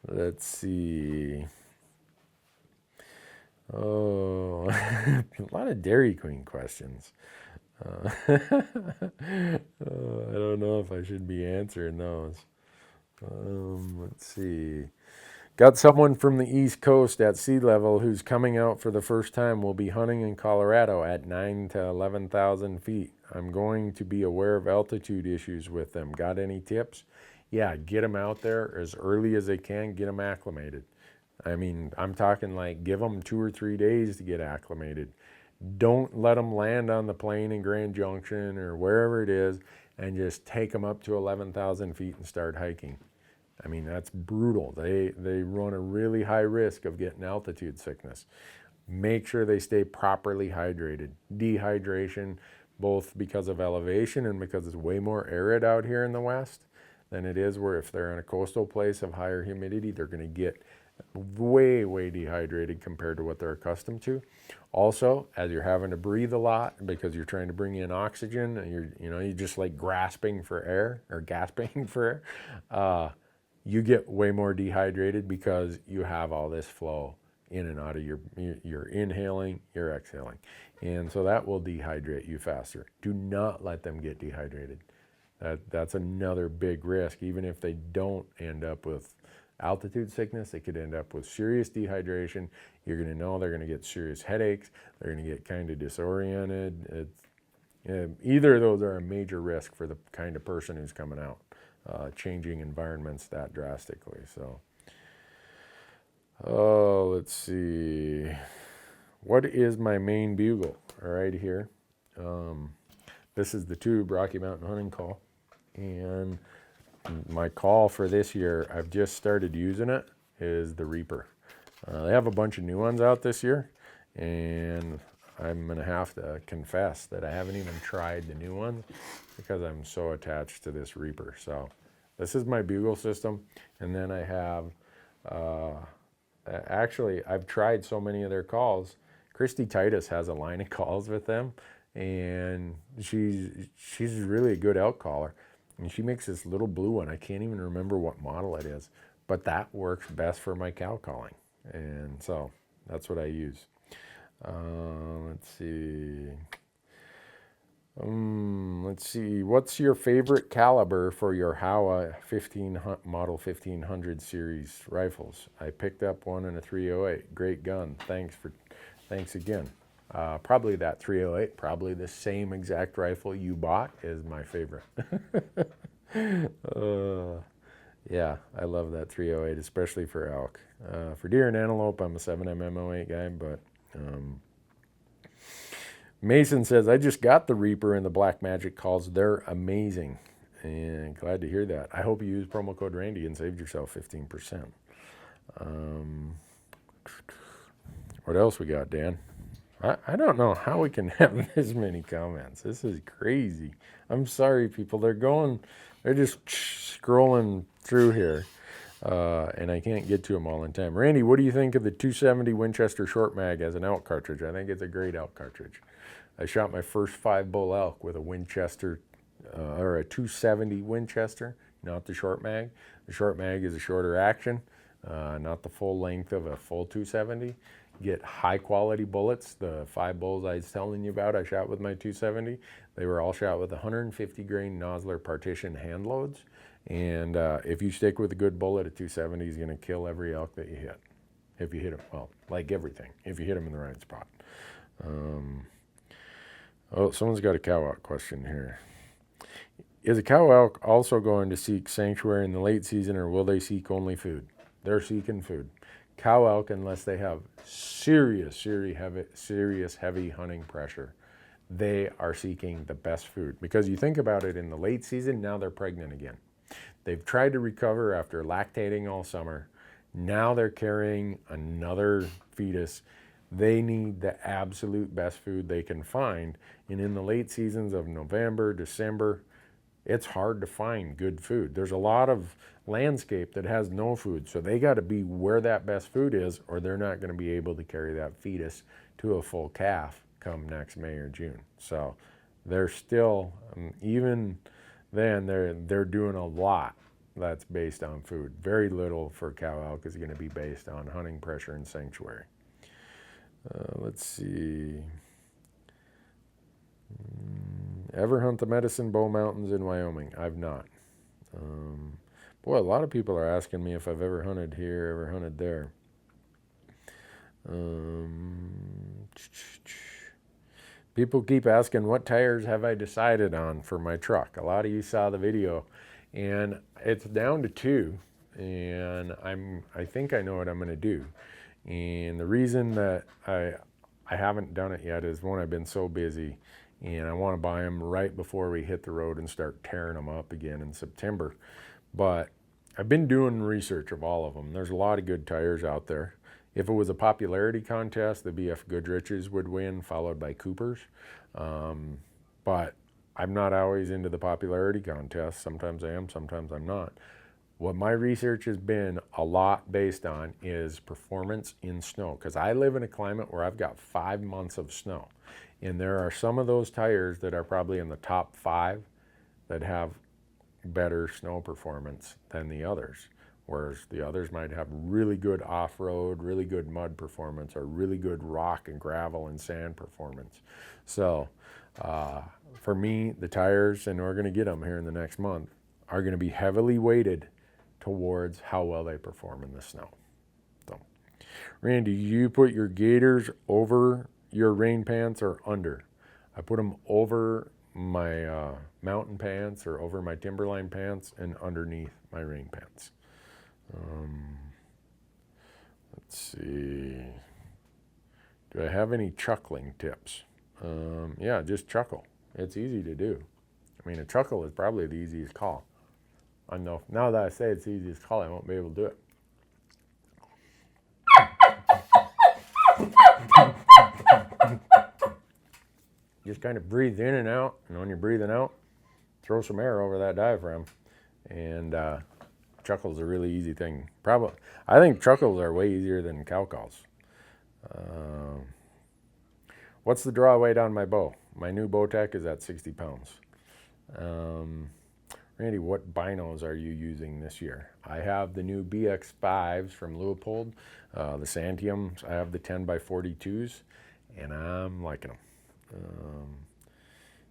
let's see. Oh, a lot of Dairy Queen questions. I don't know if I should be answering those. Let's see. Got someone from the East Coast at sea level who's coming out for the first time. Will be hunting in Colorado at 9,000 to 11,000 feet. I'm going to be aware of altitude issues with them. Got any tips? Yeah, get them out there as early as they can. Get them acclimated. I mean, I'm talking like give them 2 or 3 days to get acclimated. Don't let them land on the plane in Grand Junction or wherever it is and just take them up to 11,000 feet and start hiking. I mean, that's brutal. They run a really high risk of getting altitude sickness. Make sure they stay properly hydrated. Dehydration, both because of elevation and because it's way more arid out here in the West, than it is where if they're in a coastal place of higher humidity, they're going to get way dehydrated compared to what they're accustomed to. Also, as you're having to breathe a lot because you're trying to bring in oxygen, and you're just like grasping for air or gasping for air, you get way more dehydrated because you have all this flow in and out of you're inhaling, you're exhaling. And so that will dehydrate you faster. Do not let them get dehydrated. That's another big risk. Even if they don't end up with altitude sickness, they could end up with serious dehydration. You're going to know they're going to get serious headaches. They're going to get kind of disoriented. Either of those are a major risk for the kind of person who's coming out, changing environments that drastically. So, let's see. What is my main bugle? Right here. This is the tube Rocky Mountain Hunting Call. And my call for this year, I've just started using it, is the Reaper. They have a bunch of new ones out this year, and I'm going to have to confess that I haven't even tried the new ones because I'm so attached to this Reaper. So this is my bugle system, and then I have, actually, I've tried so many of their calls. Christy Titus has a line of calls with them, and she's really a good elk caller. And she makes this little blue one. I can't even remember what model it is, but that works best for my cow calling. And so that's what I use. Let's see. Let's see. What's your favorite caliber for your Howa model 1500 series rifles? I picked up one in a 308. Great gun. Thanks again. Probably that 308, probably the same exact rifle you bought is my favorite. Yeah, I love that 308, especially for elk. For deer and antelope, I'm a 7mm 08 guy, but Mason says, I just got the Reaper and the Black Magic calls. They're amazing, and glad to hear that. I hope you used promo code Randy and saved yourself 15%. What else we got, Dan? I don't know how we can have this many comments. This is crazy. I'm sorry, people. They're just scrolling through here, and I can't get to them all in time. Randy, what do you think of the 270 Winchester short mag as an elk cartridge? I think it's a great elk cartridge. I shot my first 5-bull elk with a Winchester, or a 270 Winchester, not the short mag. The short mag is a shorter action, not the full length of a full 270. Get high quality bullets. The 5 bulls I was telling you about, I shot with my 270. They were all shot with 150 grain Nosler partition hand loads. And if you stick with a good bullet, a 270 is going to kill every elk that you hit. If you hit them, well, like everything, if you hit them in the right spot. Oh, someone's got a cow elk question here. Is a cow elk also going to seek sanctuary in the late season, or will they seek only food? They're seeking food. Cow elk, unless they have serious heavy hunting pressure, they are seeking the best food. Because you think about it, in the late season, now they're pregnant again. They've tried to recover after lactating all summer. Now they're carrying another fetus. They need the absolute best food they can find. And in the late seasons of November, December, it's hard to find good food. There's a lot of landscape that has no food, so they got to be where that best food is, or they're not going to be able to carry that fetus to a full calf come next May or June. So they're still, even then, they're doing a lot that's based on food. Very little for cow elk is going to be based on hunting pressure and sanctuary. Let's see. Ever hunt the Medicine Bow Mountains in Wyoming? I've not. Boy, a lot of people are asking me if I've ever hunted here, ever hunted there. People keep asking, what tires have I decided on for my truck? A lot of you saw the video, and it's down to 2, and I think I know what I'm going to do. And the reason that I haven't done it yet is, one, I've been so busy, and I want to buy them right before we hit the road and start tearing them up again in September. But I've been doing research of all of them. There's a lot of good tires out there. If it was a popularity contest, the BF Goodrich's would win, followed by Cooper's. But I'm not always into the popularity contest. Sometimes I am, sometimes I'm not. What my research has been a lot based on is performance in snow, because I live in a climate where I've got 5 months of snow. And there are some of those tires that are probably in the top 5 that have better snow performance than the others. Whereas the others might have really good off-road, really good mud performance, or really good rock and gravel and sand performance. So for me, the tires, and we're going to get them here in the next month, are going to be heavily weighted towards how well they perform in the snow. So, Randy, you put your gaiters over your rain pants or under? I put them over my mountain pants or over my timberline pants and underneath my rain pants. Let's see. Do I have any chuckling tips? Yeah, just chuckle. It's easy to do. I mean, a chuckle is probably the easiest call. I know now that I say it's the easiest call, I won't be able to do it. Just kind of breathe in and out, and when you're breathing out, throw some air over that diaphragm. And chuckle's a really easy thing. Probably, I think chuckles are way easier than cow calls. What's the draw weight on my bow? My new Bowtech is at 60 pounds. Randy, what binos are you using this year? I have the new BX5s from Leupold, the Santiums. I have the 10x42s, and I'm liking them.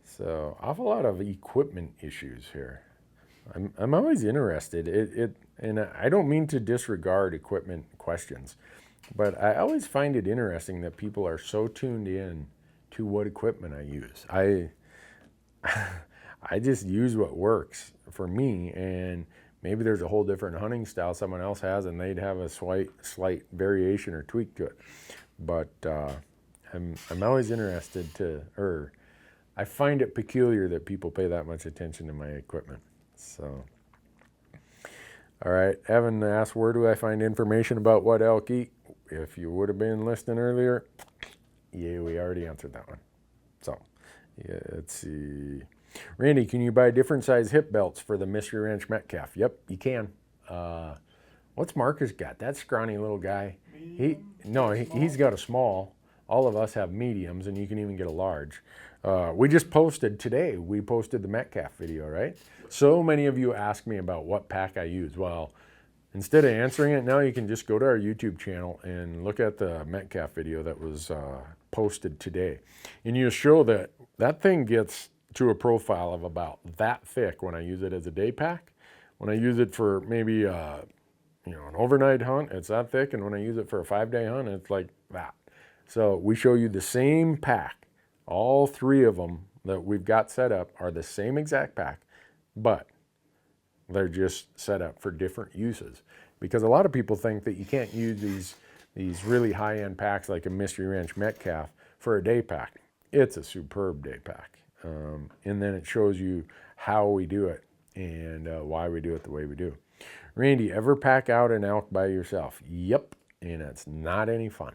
So awful lot of equipment issues here. I'm always interested. And I don't mean to disregard equipment questions, but I always find it interesting that people are so tuned in to what equipment I use. I just use what works for me, and maybe there's a whole different hunting style someone else has, and they'd have a slight variation or tweak to it. But I'm always interested I find it peculiar that people pay that much attention to my equipment. So, all right, Evan asked, where do I find information about what elk eat? If you would have been listening earlier, yeah, we already answered that one. So, yeah, let's see. Randy, can you buy different size hip belts for the Mystery Ranch Metcalf? Yep, you can. What's Marcus got? That scrawny little guy. He's got a small. All of us have mediums, and you can even get a large. We just posted today. We posted the Metcalf video, right? So many of you ask me about what pack I use. Well, instead of answering it now, you can just go to our YouTube channel and look at the Metcalf video that was posted today. And you show that thing gets to a profile of about that thick when I use it as a day pack. When I use it for maybe an overnight hunt, it's that thick, and when I use it for a 5-day hunt, it's like that. So we show you the same pack. All 3 of them that we've got set up are the same exact pack, but they're just set up for different uses. Because a lot of people think that you can't use these really high-end packs like a Mystery Ranch Metcalf for a day pack. It's a superb day pack. And then it shows you how we do it and why we do it the way we do. Randy, ever pack out an elk by yourself? Yep, and it's not any fun.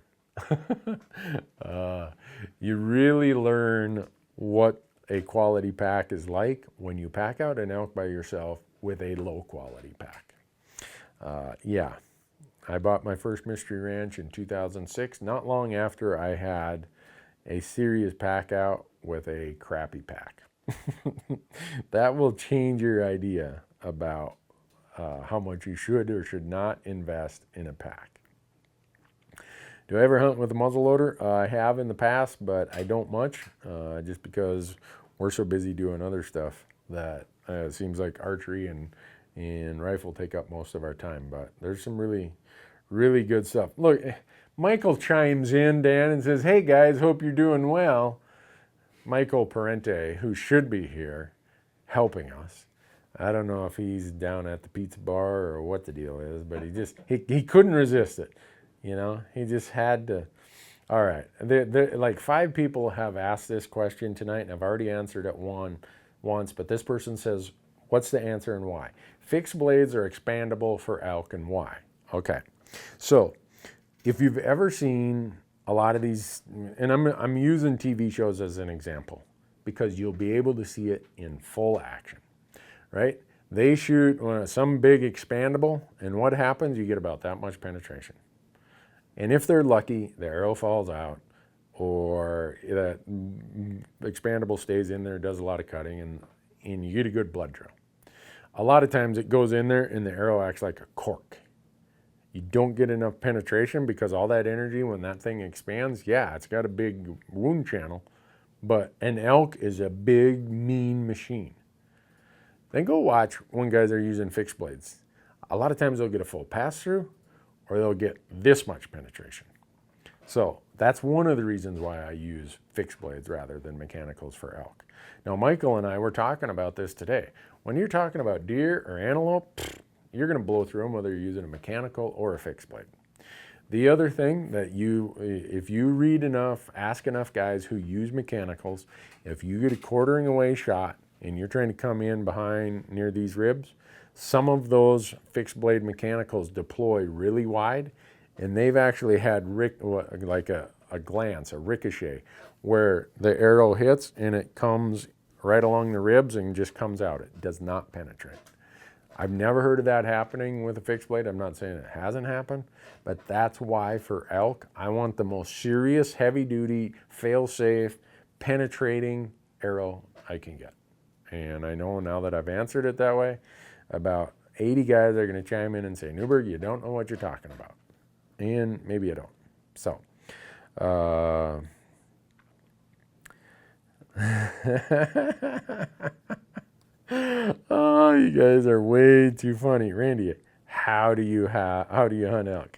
You really learn what a quality pack is like when you pack out an elk by yourself with a low quality pack. Yeah, I bought my first Mystery Ranch in 2006, not long after I had a serious pack out with a crappy pack. That will change your idea about how much you should or should not invest in a pack. Do I ever hunt with a muzzleloader? I have in the past, but I don't much, just because we're so busy doing other stuff that it seems like archery and rifle take up most of our time. But there's some really, really good stuff. Look, Michael chimes in, Dan, and says, hey guys, hope you're doing well. Michael Parente, who should be here helping us. I don't know if he's down at the pizza bar or what the deal is, but he couldn't resist it. You know, he just had to. All right, like 5 people have asked this question tonight, and I've already answered it once, but this person says, what's the answer and why? Fixed blades are expandable for elk, and why? Okay, so if you've ever seen a lot of these, and I'm using TV shows as an example because you'll be able to see it in full action, right? They shoot some big expandable, and what happens? You get about that much penetration. And if they're lucky, the arrow falls out, or that expandable stays in there, does a lot of cutting, and you get a good blood trail. A lot of times it goes in there and the arrow acts like a cork. You don't get enough penetration because all that energy, when that thing expands, yeah, it's got a big wound channel, but an elk is a big, mean machine. Then go watch when guys are using fixed blades. A lot of times they'll get a full pass through, or they'll get this much penetration. So that's one of the reasons why I use fixed blades rather than mechanicals for elk. Now, Michael and I were talking about this today. When you're talking about deer or antelope, you're going to blow through them whether you're using a mechanical or a fixed blade. The other thing that if you read enough, ask enough guys who use mechanicals, if you get a quartering away shot and you're trying to come in behind near these ribs, some of those fixed blade mechanicals deploy really wide, and they've actually had like a glance, a ricochet, where the arrow hits and it comes right along the ribs and just comes out. It does not penetrate. I've never heard of that happening with a fixed blade. I'm not saying it hasn't happened, but that's why for elk, I want the most serious, heavy-duty, fail-safe, penetrating arrow I can get. And I know now that I've answered it that way, about 80 guys are going to chime in and say, Newberg, you don't know what you're talking about. And maybe you don't. So, oh, you guys are way too funny. Randy, how do you hunt elk?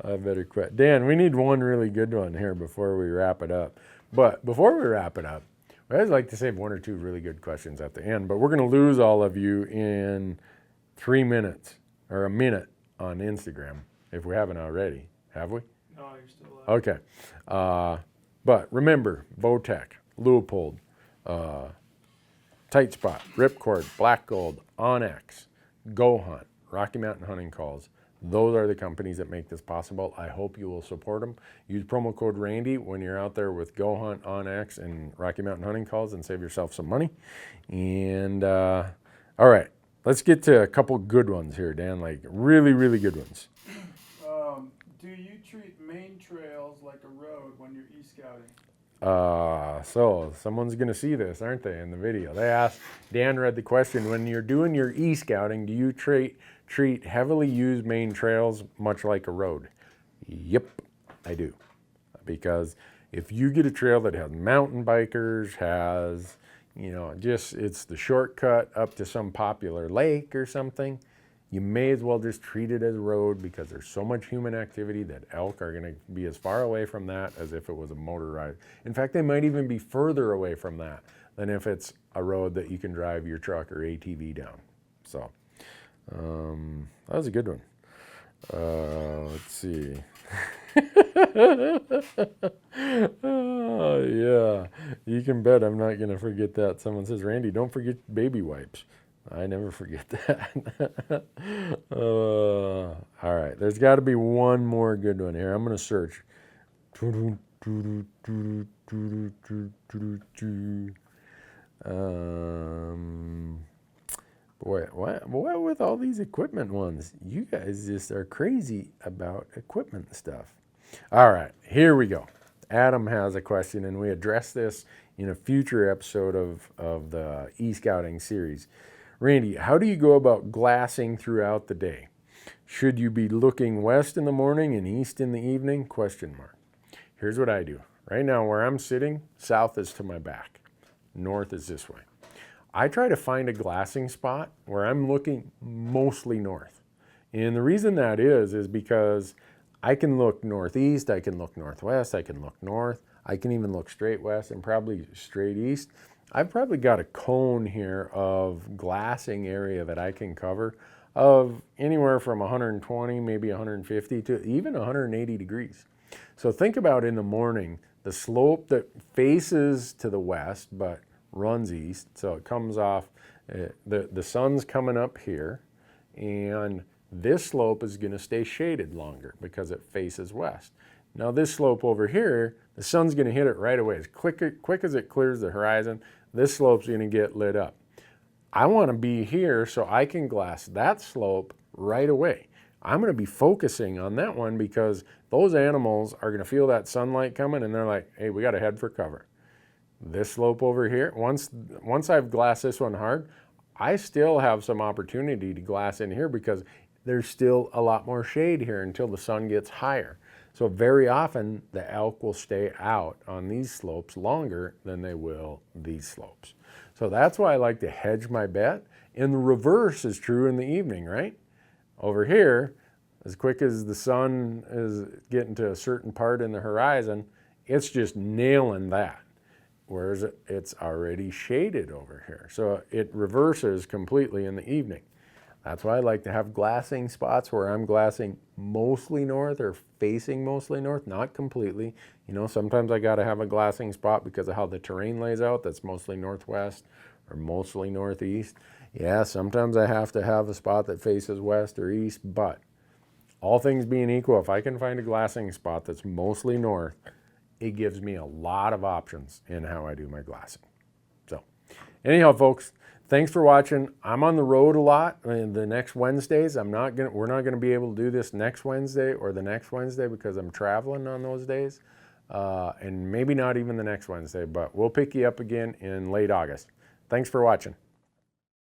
I better quit. Dan, we need one really good one here before we wrap it up. But before we wrap it up, I always like to save one or two really good questions at the end, but we're going to lose all of you in 3 minutes or a minute on Instagram if we haven't already. Have we? No, you're still alive. Okay. But remember, Bowtech, Leupold, Tightspot, Ripcord, Black Gold, onX, Go Hunt, Rocky Mountain Hunting Calls. Those are the companies that make this possible. I hope you will support them. Use promo code Randy when you're out there with Go Hunt, onX, and Rocky Mountain Hunting Calls and save yourself some money. And all right, let's get to a couple good ones here, Dan, like really, really good ones. Do you treat main trails like a road when you're e-scouting? So someone's going to see this, aren't they, in the video? They asked, Dan read the question, when you're doing your e-scouting, do you treat heavily used main trails much like a road? Yep, I do. Because if you get a trail that has mountain bikers, has, it's the shortcut up to some popular lake or something, you may as well just treat it as a road because there's so much human activity that elk are going to be as far away from that as if it was a motorized. In fact, they might even be further away from that than if it's a road that you can drive your truck or ATV down. So that was a good one. Let's see. Oh, yeah, you can bet I'm not going to forget that. Someone says, Randy, don't forget baby wipes. I never forget that. All right, there's got to be one more good one here. I'm going to search. Boy, what with all these equipment ones? You guys just are crazy about equipment stuff. All right, here we go. Adam has a question, and we address this in a future episode of the e-scouting series. Randy, how do you go about glassing throughout the day? Should you be looking west in the morning and east in the evening? ? Here's what I do. Right now where I'm sitting, south is to my back. North is this way. I try to find a glassing spot where I'm looking mostly north. And the reason that is because I can look northeast, I can look northwest, I can look north, I can even look straight west and probably straight east. I've probably got a cone here of glassing area that I can cover of anywhere from 120, maybe 150 to even 180 degrees. So think about in the morning, the slope that faces to the west but runs east. So it comes off, the sun's coming up here, and this slope is going to stay shaded longer because it faces west. Now this slope over here, the sun's going to hit it right away. As quick as it clears the horizon, this slope's going to get lit up. I want to be here so I can glass that slope right away. I'm going to be focusing on that one because those animals are going to feel that sunlight coming and they're like, hey, we got to head for cover. This slope over here, once I've glassed this one hard, I still have some opportunity to glass in here because there's still a lot more shade here until the sun gets higher. So very often the elk will stay out on these slopes longer than they will these slopes. So that's why I like to hedge my bet. And the reverse is true in the evening, right? Over here, as quick as the sun is getting to a certain part in the horizon, it's just nailing that. Whereas it's already shaded over here. So it reverses completely in the evening. That's why I like to have glassing spots where I'm glassing mostly north or facing mostly north, not completely. You know, sometimes I got to have a glassing spot because of how the terrain lays out. That's mostly northwest or mostly northeast. Yeah, sometimes I have to have a spot that faces west or east, but all things being equal, if I can find a glassing spot that's mostly north, it gives me a lot of options in how I do my glassing. So anyhow, folks, thanks for watching. I'm on the road a lot the next Wednesdays. We're not going to be able to do this next Wednesday or the next Wednesday because I'm traveling on those days. And maybe not even the next Wednesday, but we'll pick you up again in late August. Thanks for watching.